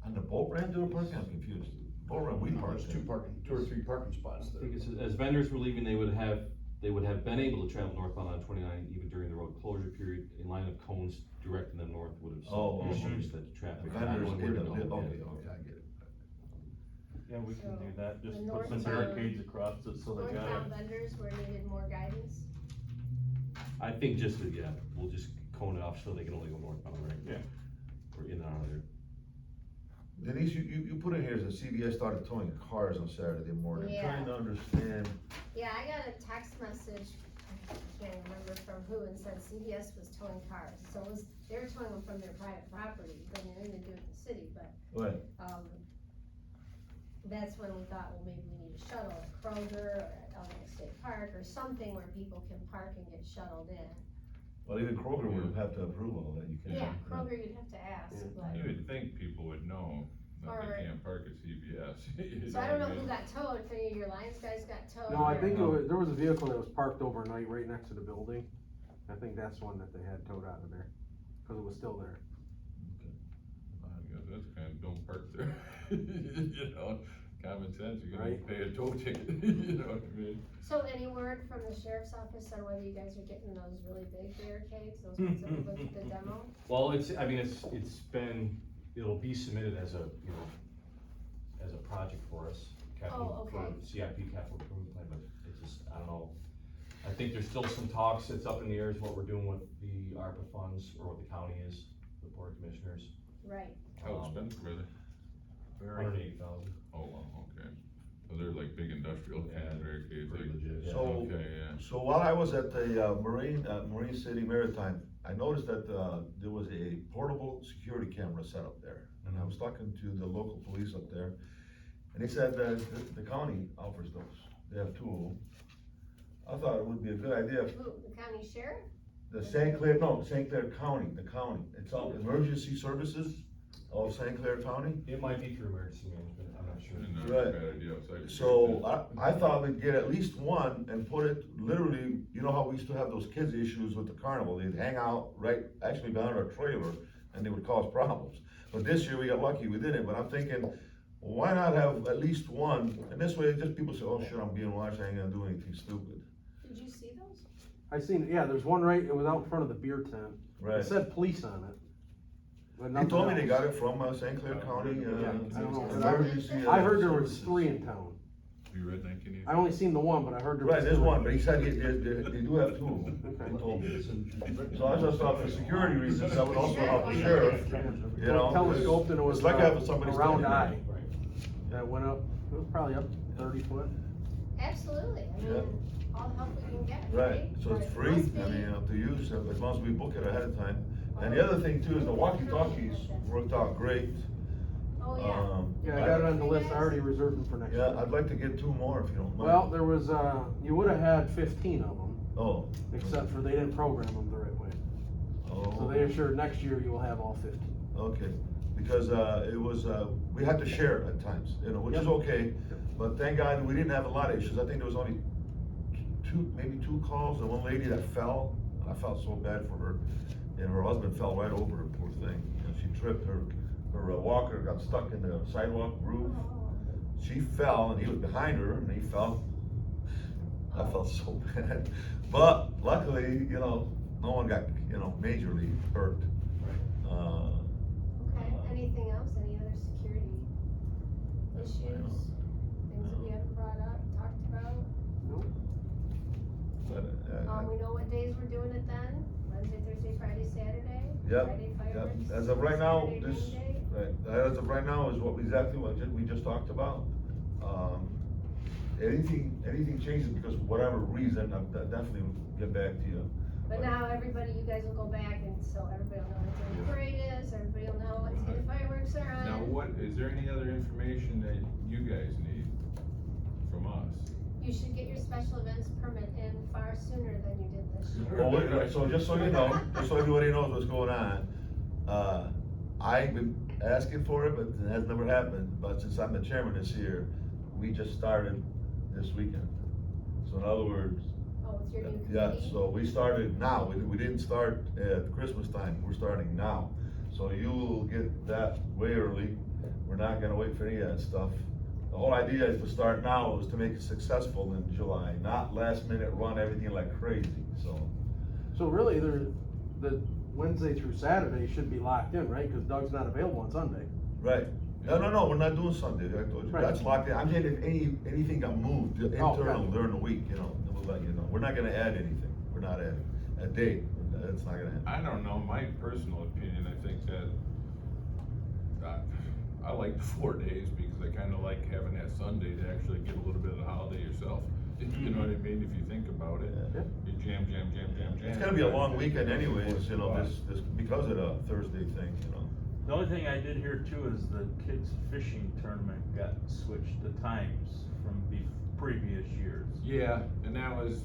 On the boat ramp, they were parking, I'm confused. Boat ramp, we parked. There's two or three parking spots I there. think it says, as vendors were leaving, they would have been able to travel northbound on 29 even during the road closure period. A line of cones directing them north would have Oh, solved oh, issues oh. that the traffic. The vendors not in the, knowing where to okay, go. okay, I get it. yeah, we can do that, just The put some northbound- barricades across it so they got Northbound it. vendors where needed more guidance? I think just, yeah, we'll just cone it off so they can only go northbound, right? Yeah. Or in and out of there. Denise, you put in here that CVS started towing cars on Saturday morning. I'm Yeah. trying to understand. Yeah, I got a text message, I can't remember from who, and said CVS was towing cars. So they were towing them from their private property, doesn't have anything to do with the city, but, What? that's when we thought, well, maybe we need a shuttle at Kroger or at Elmwood State Park or something where people can park and get shuttled in. Well, even Kroger would have to approve all that, you can't. Yeah, Kroger you'd have to ask, but, You would think people would know that Or- they can't park at CVS. You so I don't know what who mean? got towed, if any of your Lions guys got towed. No, I or- think there was a vehicle that was parked overnight right next to the building. I think that's one that they had towed out of there, cause it was still there. I guess that's kind of, don't park there, you know, common sense, you're gonna Right. pay a tow ticket, you know what I mean? So any word from the sheriff's office on whether you guys are getting those really big barricades, those ones that we looked at the demo? Well, it'll be submitted as a, as a project for us, capital, Oh, for okay. CIP capital improvement plan, but it's just, I don't know. I think there's still some talks, it's up in the air is what we're doing with the ARPA funds, or what the county is, the board of commissioners. Right, How expensive are they? $180,000. Oh, wow, okay, so they're like big industrial kind of barricades, Pretty like, legit, yeah. So- okay, yeah. So while I was at the Marine City Maritime, I noticed that there was a portable security camera set up there. And I was talking to the local police up there, And they said that the county offers those, they have 2 of them. I thought it would be a good idea if Who, the county sheriff? the St. Clair County, the county, it's all emergency services of St. Clair County. It might be through emergency management, I'm not sure. And Right. not a bad idea outside. So I thought we'd get at least one and put it literally, you know how we used to have those kids issues with the carnival, they'd hang out right, actually behind our trailer, and they would cause problems. But this year we got lucky, we didn't, but I'm thinking, why not have at least one, and this way, just people say, oh shit, I'm being watched, I ain't gonna do anything stupid. Did you see those? I seen, yeah, there's one right, it was out in front of the beer tent. Right. It said police on it. But He nothing told me they else. got it from, St. Clair County, Yeah, I don't know, 'cause emergency. I heard there was services. 3 in town. You read 1980? I only seen the one, but I heard there was Right, there's 3. one, but he said they do have 2 of them, Okay. he told me. So I just thought for security reasons, that would also help the sheriff, you know. Telescoped and it was It's like having somebody a round standing eye. there. That went up, it was probably up 30 foot. Absolutely, I Yeah. mean, all the help we can get, Right, right? so it's But it free, must be- I mean, to use, as long as we book it ahead of time. And the other thing too is the walkie-talkies worked out great. Oh, yeah. Yeah, I got it on the list, I already reserved them for next year. Yeah, I'd like to get 2 more if you don't mind. Well, there was, you would've had 15 of them, Oh. except for they didn't program them the right way. So Oh, they assured next year you will have all 15. okay, because, it was, we had to share at times, you know, which is Yep. okay. But thank God, we didn't have a lot of issues, I think there was only 2 calls, and one lady that fell, I felt so bad for her. And her husband fell right over her, poor thing, and she tripped, her walker got stuck in the sidewalk roof. She fell, and he was behind her, and he fell. I felt so bad, but luckily, you know, no one got, you know, majorly hurt. Okay, anything else, any other security issues, things that we haven't brought up, talked about? But, We know what days we're doing it then, Wednesday, Thursday, Friday, Saturday, Yep, Friday yep. fireworks. As of right now, Saturday this, rain day. right, as of right now is exactly what we just talked about. Anything changes because of whatever reason, I'll definitely get back to you. But now everybody, you guys will go back and so everybody will know what day the parade is, everybody will know what day the fireworks are on. Now, is there any other information that you guys need from us? You should get your special events permit in far sooner than you did this year. Well, wait, so just so you know, just so everybody knows what's going on, I've been asking for it, but it has never happened, but since I'm the chairman this year, we just started this weekend. So in other words, Oh, with your new yeah, committee? so we started now, we didn't start at Christmas time, we're starting now. So you will get that way early, we're not gonna wait for any of that stuff. The whole idea is to start now, is to make it successful in July, not last minute run everything like crazy, so. So really, the Wednesday through Saturday should be locked in, right? Cause Doug's not available on Sunday. Right, no, we're not doing Sunday, I told you, Right. that's locked in, I'm saying if anything got moved internal gotcha. during the week, you know, then we'll let you know, we're not gonna add anything, we're not adding a date, that's not gonna happen. I don't know, my personal opinion, I think that, I like the 4 days because I kinda like having that Sunday to actually get a little bit of the holiday yourself. You know what I mean, if you think about it, Yeah. you jam. It's gonna be a long weekend anyways, you know, this, because of the Thursday thing, you know. The only thing I did hear too is the kids fishing tournament got switched the times from previous years. Yeah, and that was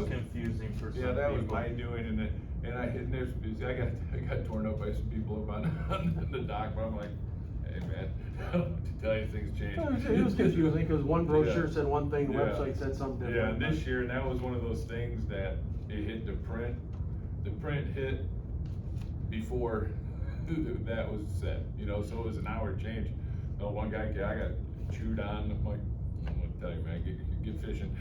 Confusing for some people. Yeah, that was my doing, I got torn up by some people up on the dock, but I'm like, hey man, to tell you things change. It was confusing, cause one brochure Yeah. said one thing, the Yeah. website said something Yeah, different. and this year, and that was one of those things that it hit the print hit before that was set, you know, so it was an hour change. So one guy, I got chewed on, I'm like, I'm gonna tell you, man, get fishing.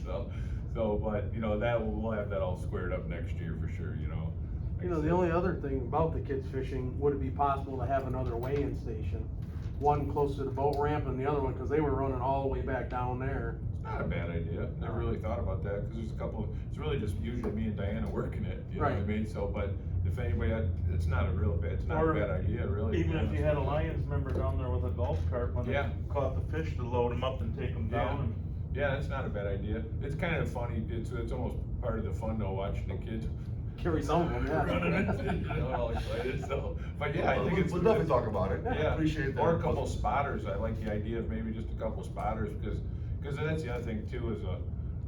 So, but, you know, we'll have that all squared up next year for sure, you know. Like You know, I the said. only other thing about the kids fishing, would it be possible to have another weigh-in station? One close to the boat ramp and the other one, cause they were running all the way back down there. It's not a bad idea, never really thought about that, cause there's a couple, it's really just usually me and Diana working it, you know what I Right. mean, so, but if anybody it's not a Or bad idea, really. Even if you had a Lions member down there with a golf cart, when they Yeah. caught the fish, to load them up and take them down and. Yeah, that's not a bad idea, it's kind of funny, it's almost part of the fun though, watching the kids carry some of them, yeah. Running it, you know, all excited, so, but yeah, I think it's. We'll definitely talk about it. Yeah, Appreciate that. or a couple spotters, I like the idea of maybe just a couple spotters, because that's the other thing too, is,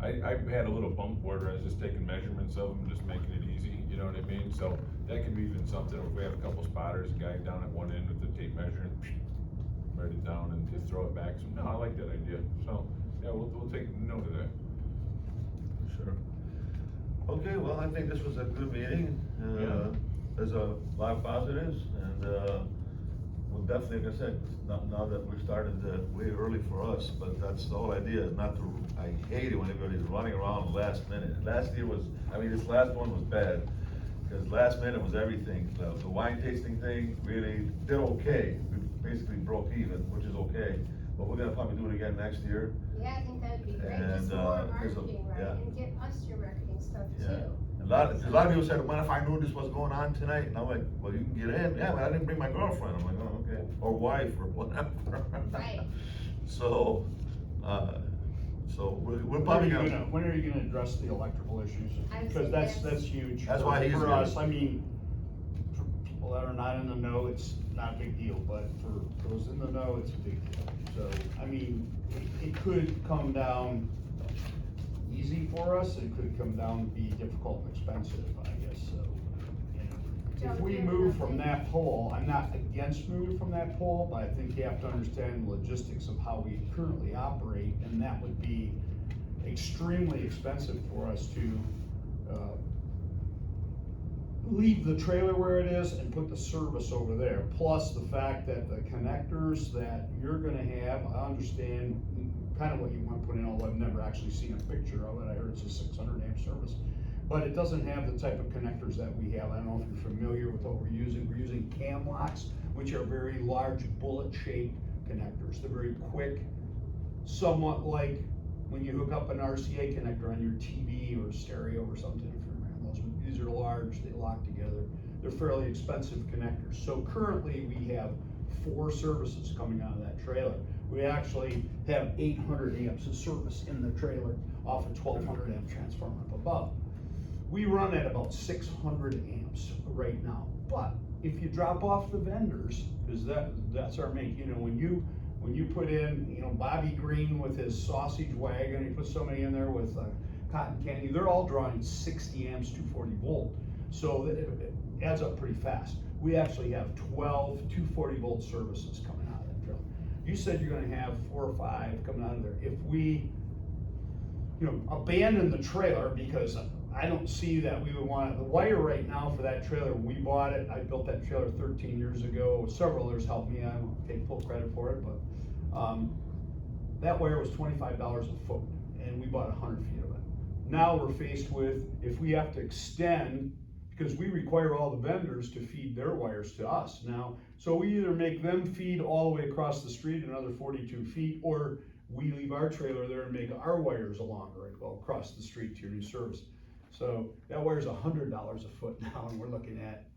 I had a little bump board where I was just taking measurements of them, just making it easy, you know what I mean? So that could be even something, if we have a couple spotters, a guy down at one end with the tape measure, and write it down and just throw it back, so, no, I like that idea, so, yeah, we'll take note of that. Sure. Okay, well, I think this was a good meeting. Yeah. There's a lot of positives, and, we'll definitely, like I said, now that we started way early for us, but that's the whole idea, is not to, I hate it when everybody's running around last minute. Last year was, I mean, this last one was bad, because last minute was everything. The wine tasting thing, really, did okay. We basically broke even, which is okay, but we're gonna probably do it again next year. Yeah, I think that'd be great, just And, more there's a- marketing, right, yeah. and get us your marketing stuff Yeah. too. A lot of people said, what if I knew this was going on tonight? And I'm like, well, you can get in. Yeah, but I didn't bring my girlfriend. I'm like, oh, okay. Or wife, or whatever. Right. So, we're probably gonna. When are you gonna address the electrical issues? I would Because say that's yes. huge. That's why he's For here. us, I mean, for people that are not in the know, it's not a big deal, but for those in the know, it's a big deal. So, I mean, it could come down easy for us, it could come down to be difficult and expensive, I guess, so. And if we move from that pole, I'm not against moving from that pole, but I think you have to understand the logistics of how we currently operate, and that would be extremely expensive for us to, leave the trailer where it is and put the service over there. Plus the fact that the connectors that you're gonna have, I understand kind of what you want to put in, although I've never actually seen a picture of it. I heard it's a 600 amp service, but it doesn't have the type of connectors that we have. I don't know if you're familiar with what we're using. We're using cam locks, which are very large bullet shaped connectors. They're very quick, somewhat like when you hook up an RCA connector on your TV or stereo or something, if you remember those. These are large, they lock together. They're fairly expensive connectors. So currently we have 4 services coming out of that trailer. We actually have 800 amps of service in the trailer off a 1200 amp transformer up above. We run at about 600 amps right now. But if you drop off the vendors, because that's our main, you know, when you put in, you know, Bobby Green with his sausage wagon, you put somebody in there with cotton candy, they're all drawing 60 amps, 240 volt. So it adds up pretty fast. We actually have 12 240 volt services coming out of that trailer. You said you're gonna have 4 or 5 coming out of there. If we, you know, abandon the trailer, because I don't see that we would want it. The wire right now for that trailer, we bought it, I built that trailer 13 years ago. Several others helped me, I won't take full credit for it, but that wire was $25 a foot, and we bought 100 feet of it. Now we're faced with, if we have to extend, because we require all the vendors to feed their wires to us now. So we either make them feed all the way across the street another 42 feet, or we leave our trailer there and make our wires longer and go across the street to your new service. So that wire's $100 a foot now, and we're looking at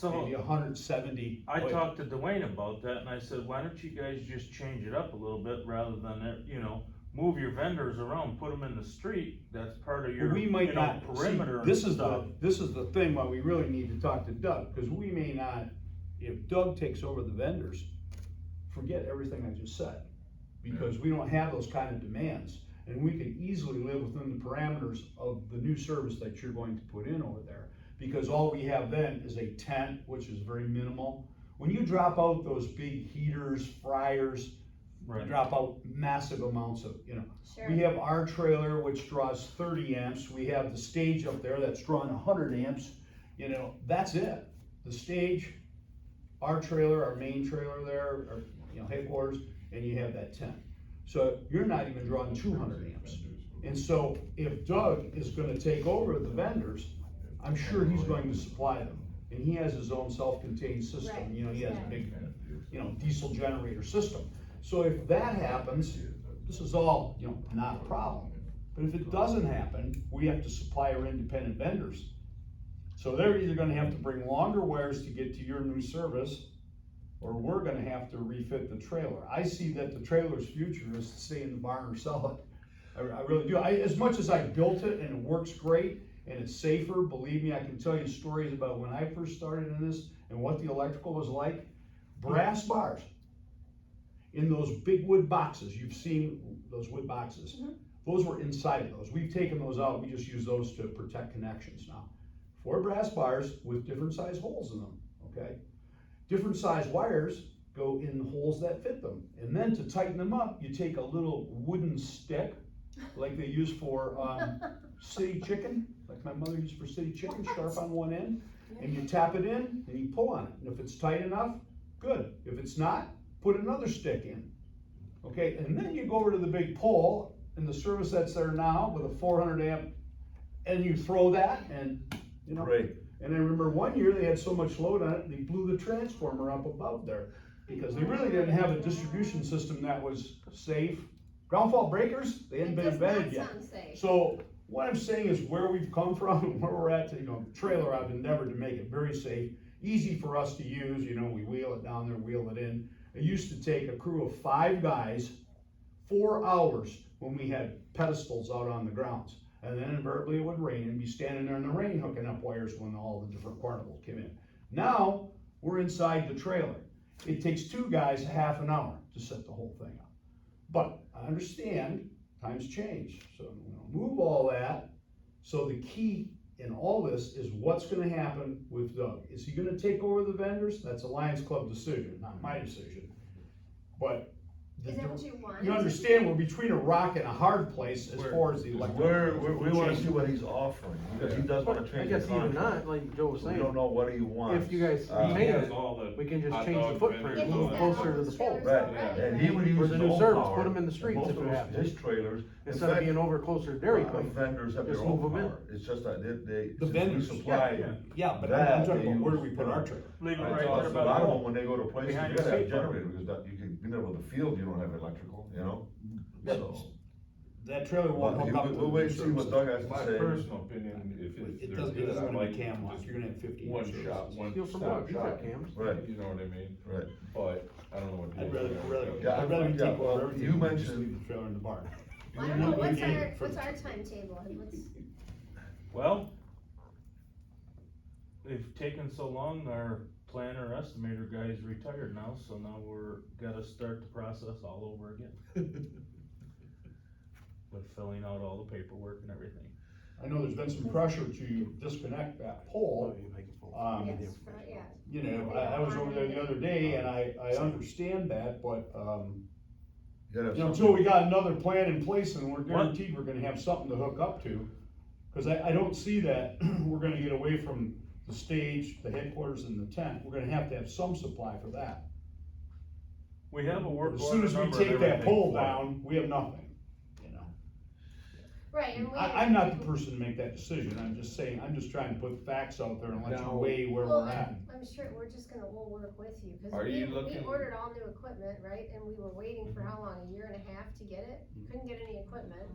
maybe 170. I talked to Dwayne about that, and I said, why don't you guys just change it up a little bit rather than, you know, move your vendors around, put them in the street. That's part of your, We might you know, not, perimeter see, and stuff. this is the thing why we really need to talk to Doug, because we may not, if Doug takes over the vendors, forget everything I just said. Because we don't have those kind of demands, and we can easily live within the parameters of the new service that you're going to put in over there. Because all we have then is a tent, which is very minimal. When you drop out those big heaters, fryers, you Right. drop out massive amounts of, you know. Sure. We have our trailer, which draws 30 amps. We have the stage up there that's drawing 100 amps. You know, that's it. The stage, our trailer, our main trailer there, our, you know, headquarters, and you have that tent. So you're not even drawing 200 amps. And so if Doug is gonna take over the vendors, I'm sure he's going to supply them. And he has his own self-contained system, Right, you know, he has a yeah. big, you know, diesel generator system. So if that happens, this is all, you know, not a problem. But if it doesn't happen, we have to supply our independent vendors. So they're either gonna have to bring longer wires to get to your new service, or we're gonna have to refit the trailer. I see that the trailer's future is to stay in the barn or sell it. I really do. As much as I built it and it works great, and it's safer, believe me, I can tell you stories about when I first started in this and what the electrical was like. Brass bars in those big wood boxes, you've seen those wood boxes. Those were inside of those. We've taken those out, we just use those to protect connections now. 4 brass bars with different size holes in them, okay? Different size wires go in holes that fit them. And then to tighten them up, you take a little wooden stick, like they use for city chicken, like my mother used for city chicken, sharp on one end, and you tap it in and you pull on it. And if it's tight enough, good. If it's not, put another stick in. Okay, and then you go over to the big pole and the service that's there now with a 400 amp, and you throw that, and you know. Great. And I remember one year they had so much load on it, they blew the transformer up above there because they really didn't have a distribution system that was safe. Ground fault breakers, they hadn't been invented yet. So what I'm saying is where we've come from and where we're at, trailer, I've endeavored to make it very safe, easy for us to use. We wheel it down there, wheel it in. It used to take a crew of 5 guys, 4 hours when we had pedestals out on the grounds. And then invariably it would rain and be standing there in the rain hooking up wires when all the different carnivals came in. Now, we're inside the trailer. It takes 2 guys half an hour to set the whole thing up. But I understand, times change. So move all that. So the key in all this is what's gonna happen with Doug. Is he gonna take over the vendors? That's a Lions Club decision, not my decision. But Is that what you want? you understand, we're between a rock and a hard place as far as the electric. We wanna see what he's offering, because he does wanna I change guess the even contract. not, like Joe was So we saying, don't know what he wants. if you guys Uh, retain has it, all the we can just hot change the dog footprint, vendors move and it all closer to that. the pole. Right, and he would use For the his new own service, power, put 'em in the streets and most if of you those- have to. his trailers. In Instead of fact, being over closer to Dairy a lot of Queen. vendors have just their own move 'em in. power. It's just that they, The since we vendors, supply. Yeah, but that, I'm talking they about where do use, we put our trailer? Leave it Right, right so there a by the lot of them, pole. when they go to places, you Behind gotta the have skate park. generators, because that, you can, the field, you don't have electrical, so. That trailer won't Well, hook up to we'll wait and see what Doug has My to say. personal opinion, if It it's, doesn't, they're it good, doesn't I gonna like be cam lock, just you're gonna have 50. one services. shot, one Steal from stop Doug, he's got shopping. cams. Right. You know what I mean? Right. But, I don't know what. I'd deal rather, they're Yeah, I'd rather yeah, take well, over everything you than just mentioned- leave the trailer in the barn. I don't know, what's our timetable? Well, they've taken so long, our planner estimator guy's retired now, so now gotta start the process all over again. With filling out all the paperwork and everything. I know there's been some pressure to disconnect that pole. Yes, yeah. I was over there the other day and I understand that, but, You gotta have until something. we got another plan in place and we're guaranteed we're gonna have something to hook up to. Cause I don't see that we're gonna get away from the stage, the headquarters and the tent. We're gonna have some supply for that. We have a work As order soon as we number and take that everything pole for it. down, we have nothing, Right, and I'm not the person to make that decision. I'm just saying, I'm just trying to put facts out there and let you Now- weigh where Well, we're at. I'm sure we'll work with you, cause Are you we looking- ordered all new equipment, right, and we were waiting for how long, a year and a half to get it? Couldn't get any equipment,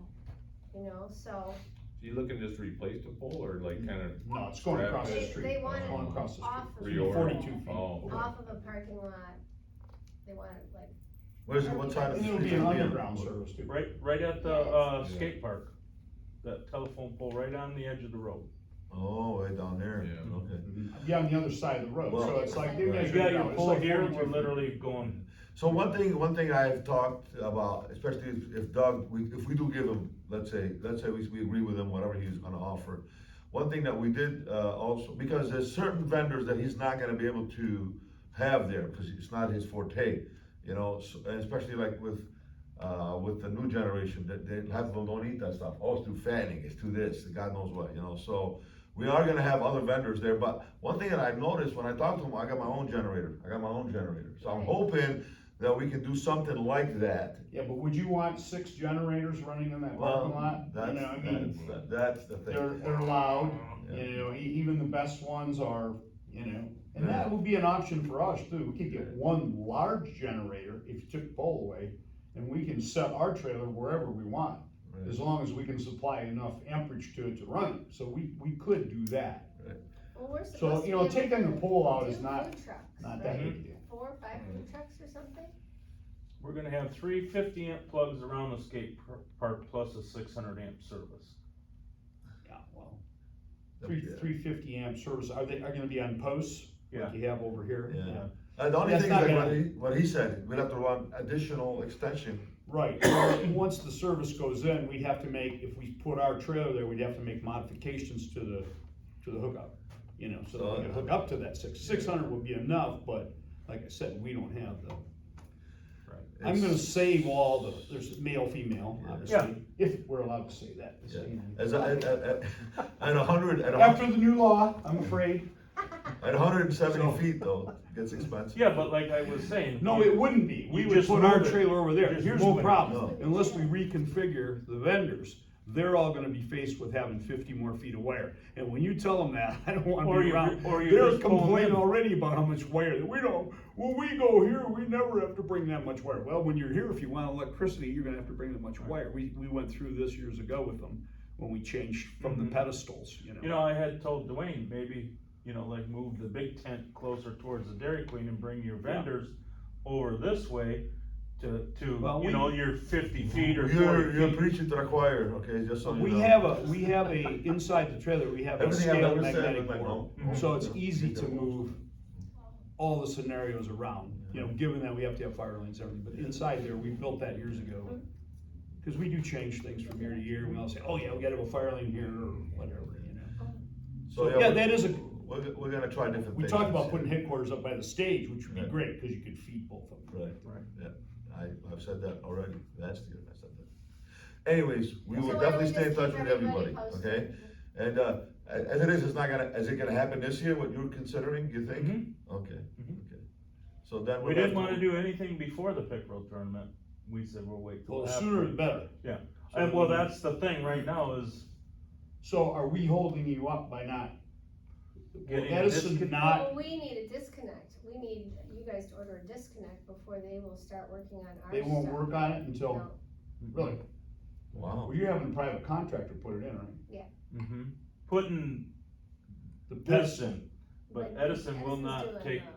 so. So you looking just to replace the pole, or like kinda No, it's going across the They- street. they want It's it going across the off street. of- 42 feet. Oh. Off of a parking lot, they want it like, What side of And the it'll street? be an it'll be on? underground service too. Right at the, Yeah. skate park, that telephone pole right on the edge of the road. Oh, way down there, Yeah. okay. Yeah, on the other side of the road, so Well- it's like. You You measure got it your out. It's pole like here, 42 we're feet. literally going, So one thing I've talked about, especially if Doug, if we do give him, let's say we agree with him, whatever he's gonna offer. One thing that we did, also, because there's certain vendors that he's not gonna be able to have there, because it's not his forte, and especially like with the new generation, that half of them don't eat that stuff. Oh, it's too fattening, it's too this, God knows what, so. We are gonna have other vendors there, but one thing that I noticed when I talked to him, I got my own generator, so I'm Right. hoping that we can do something like that. Yeah, but would you want 6 generators running in that parking lot? That's the thing. They're loud, Yeah. even the best ones are, and that would be an option for us too. We could get one large generator if you took the pole away, and we can set our trailer wherever we want, Right. as long as we can supply enough amperage to it to run it. So we could do that. well, we're So, supposed to be able taking the to pole out do is not food trucks, that big a right? deal. 4 or 5 food trucks or something? we're gonna have 3 50-amp plugs around the skate park plus a 600-amp service. Yeah, well, Yeah. 350 amp service, are gonna be on posts? Yeah. Like you have over here? Yeah. The only That's thing is not like gonna- what he said, we'd have to run additional extension. Right, well, once the service goes in, we'd have to make, if we put our trailer there, we'd have to make modifications to the hookup. You know, so that we could hook up to that 600 would be enough, but like I said, we don't have the. I'm gonna save there's male, female, obviously, if we're allowed to say that. Yeah. You know. As at 100, After the new law, I'm afraid. at 170 feet though, it gets expensive. Yeah, but like I was saying. No, it wouldn't be. We You would just put our move it. trailer over there. You just Here's move the it. problem. No. Unless we reconfigure the vendors, they're all gonna be faced with having 50 more feet of wire. And when you tell them that, I don't wanna Or be you- around. or you They're just pull 'em complaining in. already about how much wire. When we go here, we never have to bring that much wire. Well, when you're here, if you want electricity, you're gonna have to bring that much wire. We went through this years ago with them, when we changed from the Mhm. pedestals, You know, I had told Dwayne, maybe, like move the big tent closer towards the Dairy Queen and bring your vendors over this way to, Well, your 50 feet or You're 40 feet. preaching to the choir, okay, just so you know. We have a, inside the trailer, we have a Everything I've scale ever said, magnetic I'm like, board. no. So it's easy to move all the scenarios around, given that we have to have fire lanes and everything, but inside there, we built that years ago. Cause we do change things from year to year, we all say, oh yeah, we gotta have a fire lane here, or whatever, So, Yeah, that is we're gonna try different we things. talked about putting headquarters up by the stage, which would be Yeah. great, cause you could feed both of them. Right, yeah, I've said that already, last year I said that. Anyways, we So will why don't definitely we stay in just touch keep with everybody everybody, posted? okay? And, as it is it gonna happen this year, what you're considering, you think? Mhm. Okay, Mhm. okay. So then We we'll didn't have wanna do anything before the pickerel tournament. We said we'll wait till Well, the after. sooner the better. Yeah, So and well, that's the thing right now is So are we holding you up by not? getting a Edison disconnect. not, Well, we need a disconnect, we need you guys to order a disconnect before they will start working on our stuff. they won't work on it until, No. really? Wow. Well, you're having a private contractor put it in, right? Mm-hmm. Putting The this in, but But Edison will Edison's not doing take well.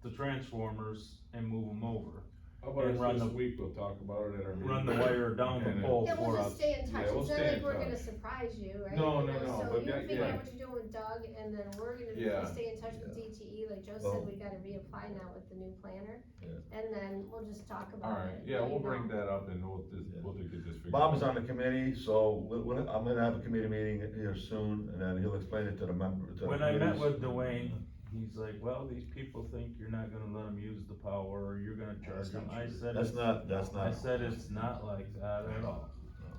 the transformers and move them over. How about And run us this the- week, we'll talk about it at our meeting. Run the wire down the And, pole Yeah, for we'll just us. stay in touch, Yeah, it's we'll not stay like in we're gonna touch. surprise you, right? No, You no, know, no, So but you yeah, figure out yeah. what you're doing with Doug, and then we're gonna Yeah. stay in touch with DTE, like Joe Oh. said, we gotta reapply now with the new planner. Yeah. And then we'll just talk about Alright, it. yeah, let we'll you bring know. that up and we'll Yeah. get this figured. Bob is out. on the committee, so I'm gonna have a committee meeting here soon, and then he'll explain it to the member, to the When I met committees. with Dwayne, he's like, well, these people think you're not gonna let them use the power, or you're gonna charge them. I said, That's not. I said, it's not like that at all.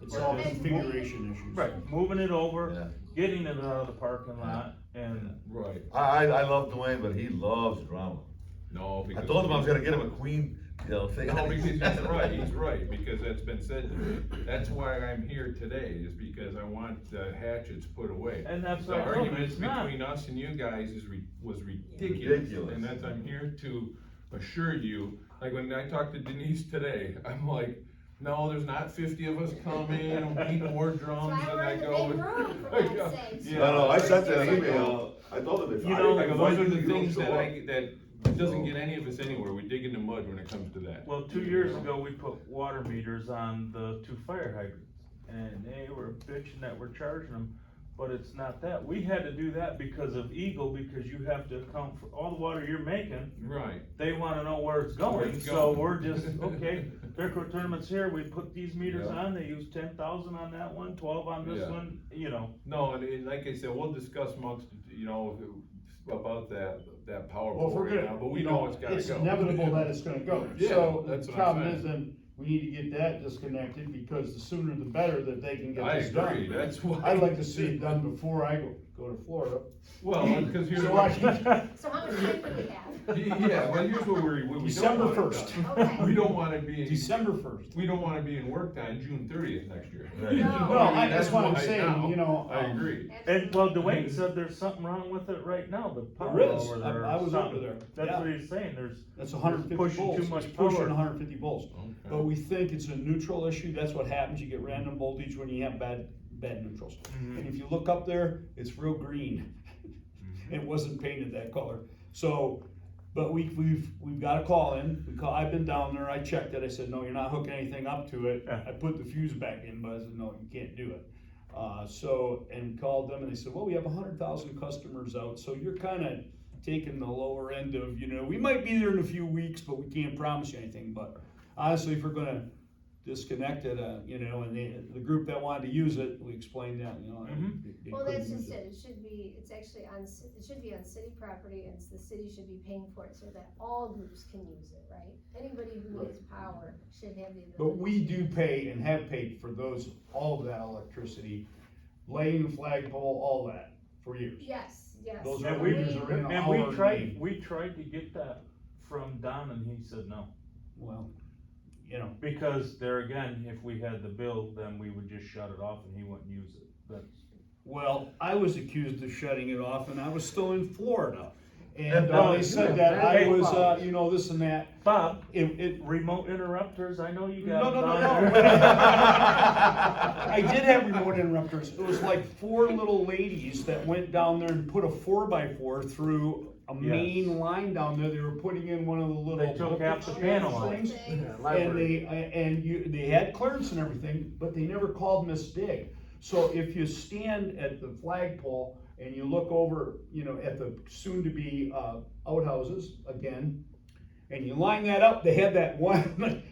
It's Well, all and configuration issues. Right, moving it over, Yeah. getting it out of the parking lot, and Right, I love Dwayne, but he loves drama. no, I because. told him I was gonna get him a queen, thing. No, because he's right, because that's been said to me. That's why I'm here today, is because I want the hatchets put away. And that's The what I told him, arguments it's not. between us and you guys was ridiculous. Ridiculous. And that's, I'm here to assure you, like when I talked to Denise today, I'm like, no, there's not 50 of us coming, we need more drums, That's why and we're I in the go. big room, for God's sakes. Yeah. No, I sent an email, I told him if You I know, didn't Those invite are you, the you don't things show that up. that doesn't get any of us anywhere, we dig in the mud when it comes to that. Well, 2 years ago, we put water meters on the 2 fire hydrants, and they were bitching that we're charging them, but it's not that. We had to do that because of Eagle, because you have to account for all the water you're making. Right. They wanna know where it's Where going, it's so going. we're just, okay, Faircourt tournament's here, we put these meters Yeah. on, they use 10,000 on that one, 12 on this Yeah. one, you know. No, and like I said, we'll discuss amongst, about that power Well, if pole we're right gonna, now, but we you know know, it's gotta go. it's inevitable that it's gonna go. Yeah, So that's the what I'm problem saying. is then, we need to get that disconnected, because the sooner the better that they can get I this done. agree, that's why. I'd like to see it done before I go to Florida. Well, because here's So what. I can- So how much time do we have? Yeah, well, here's what we don't December want it 1st. done. Okay. We don't wanna be, December 1st. we don't wanna be in work time June 30th next year. Right. You know No. what I mean? That's what I'm why saying, now. you know, I agree. And, well, Dwayne said there's something wrong with it right now, the power There is. over there. I or was over something. there. That's Yeah. what he's saying, there's, That's 150 Pushing too volts. much It's pushing power. 150 volts. But Okay. we think it's a neutral issue, that's what happens, you get random voltage when you have bad neutrals. Mhm. And if you look up there, it's real green. It wasn't painted that color. So, but we've got a call in, I've been down there, I checked it, I said, no, you're not hooking anything up to it. Yeah. I put the fuse back in, but I said, no, you can't do it. And called them and they said, well, we have 100,000 customers out, so you're kinda taking the lower end of, we might be there in a few weeks, but we can't promise you anything, but honestly, if we're gonna disconnect it, and the group that wanted to use it, we explained that, they Well, couldn't that's use just it, it's actually it should be on city property, and the city should be paying for it so that all groups can use it, right? Anybody who needs power should have the ability. But we do pay and have paid for all of that electricity, laying the flagpole, all that, for years. Yes, yes. Those And readers are in and our we name. tried to get that from Don and he said no. Well, Because there again, if we had the bill, then we would just shut it off and he wouldn't use it. Well, I was accused of shutting it off and I was still in Florida. And No, they said that I hey, was, Bob. this and that. Bob, It, remote interrupters, I know you no, got no, them no, down no. there. I did have remote interrupters. It was like 4 little ladies that went down there and put a 4x4 through a main line down there. They were putting in one of the little. They took half the panel out. things. Yeah, And library. they had clearance and everything, but they never called Miss Dig. So if you stand at the flagpole and you look over, at the soon-to-be, outhouses again, and you line that up, they had that one,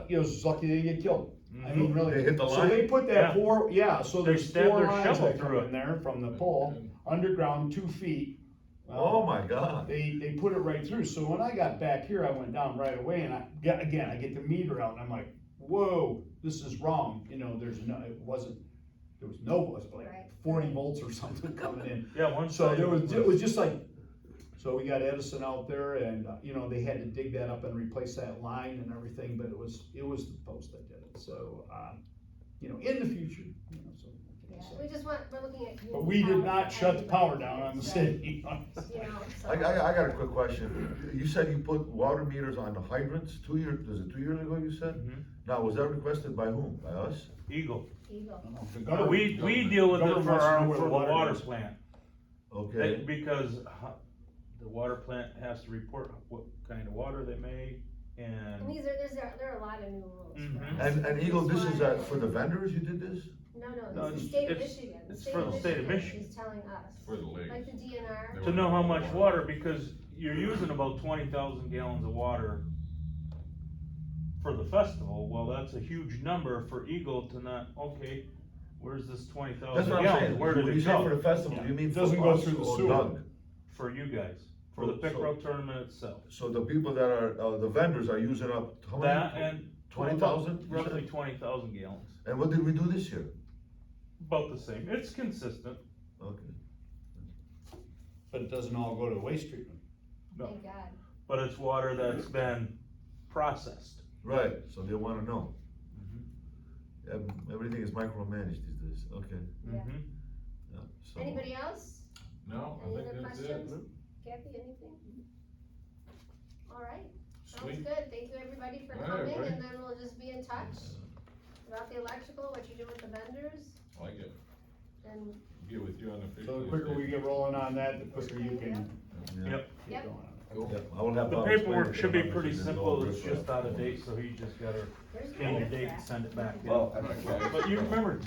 it's lucky they didn't get killed. I mean, really. They hit the So line? they put that so They there's stabbed 4 their lines shovel that come through in it. there from the pole, underground, 2 feet. Oh my God. They put it right through, so when I got back here, I went down right away, and I get the meter out, and I'm like, whoa, this is wrong, there was like Right. 40 volts or something coming in. Yeah, one So side. it was just like, so we got Edison out there, and, they had to dig that up and replace that line and everything, but it was the post that did it, so, in the future, so. Yeah, we're looking at. But we did community not power shut the for power everybody, down on the right? city. So. I got a quick question. You said you put water meters on the hydrants 2 years, was it 2 years ago you said? Mhm. Now, was that requested by whom? By us? Eagle. Eagle. We deal with it Government for wants to know where for the the water water is. plant. Okay. Because the water plant has to report what kind of water they make And and. there are a lot of new rules, Mhm. right? And Eagle, this is for the vendors you did this? No, No, it's the state of it's- Michigan. it's for the state of Michigan. Is telling us, For the lakes. like the DNR. To know how much water, because you're using about 20,000 gallons of water for the festival, well, that's a huge number for Eagle to not, okay, where's this 20,000 That's what I'm gallons, saying. where did When it you say for go? the festival, Yeah. you mean It for doesn't go us through the or sewer. Doug? For you guys, for the So- pickerel tournament itself. So the people that are, the vendors are using up, how many? That and. 20,000? Roughly 20,000 gallons, And what did we do this year? about the same, it's consistent. Okay. But it doesn't all go to waste treatment. No. Thank God. But it's water that's been processed. Right, so they wanna know. Everything is micromanaged these days, okay. Yeah. Mhm. Yeah, so- Anybody else? No, I Any think other that's it. questions? Kathy, anything? All right, sounds Sweet. good, thank you everybody for All right, coming, everybody. and then we'll just be in touch about the electrical, what you do with the vendors, Like it. and, Get with you on the. So the quicker we get rolling on that, the quicker you can Yeah. Yep. get Yep. going on it. Yep, I will have. The Bob explain paperwork it to should be them, pretty and then simple, they'll it's rip just it. out of date, so he just gotta there's no change the riff date, raff. send it back. in. Well, But you remember Tom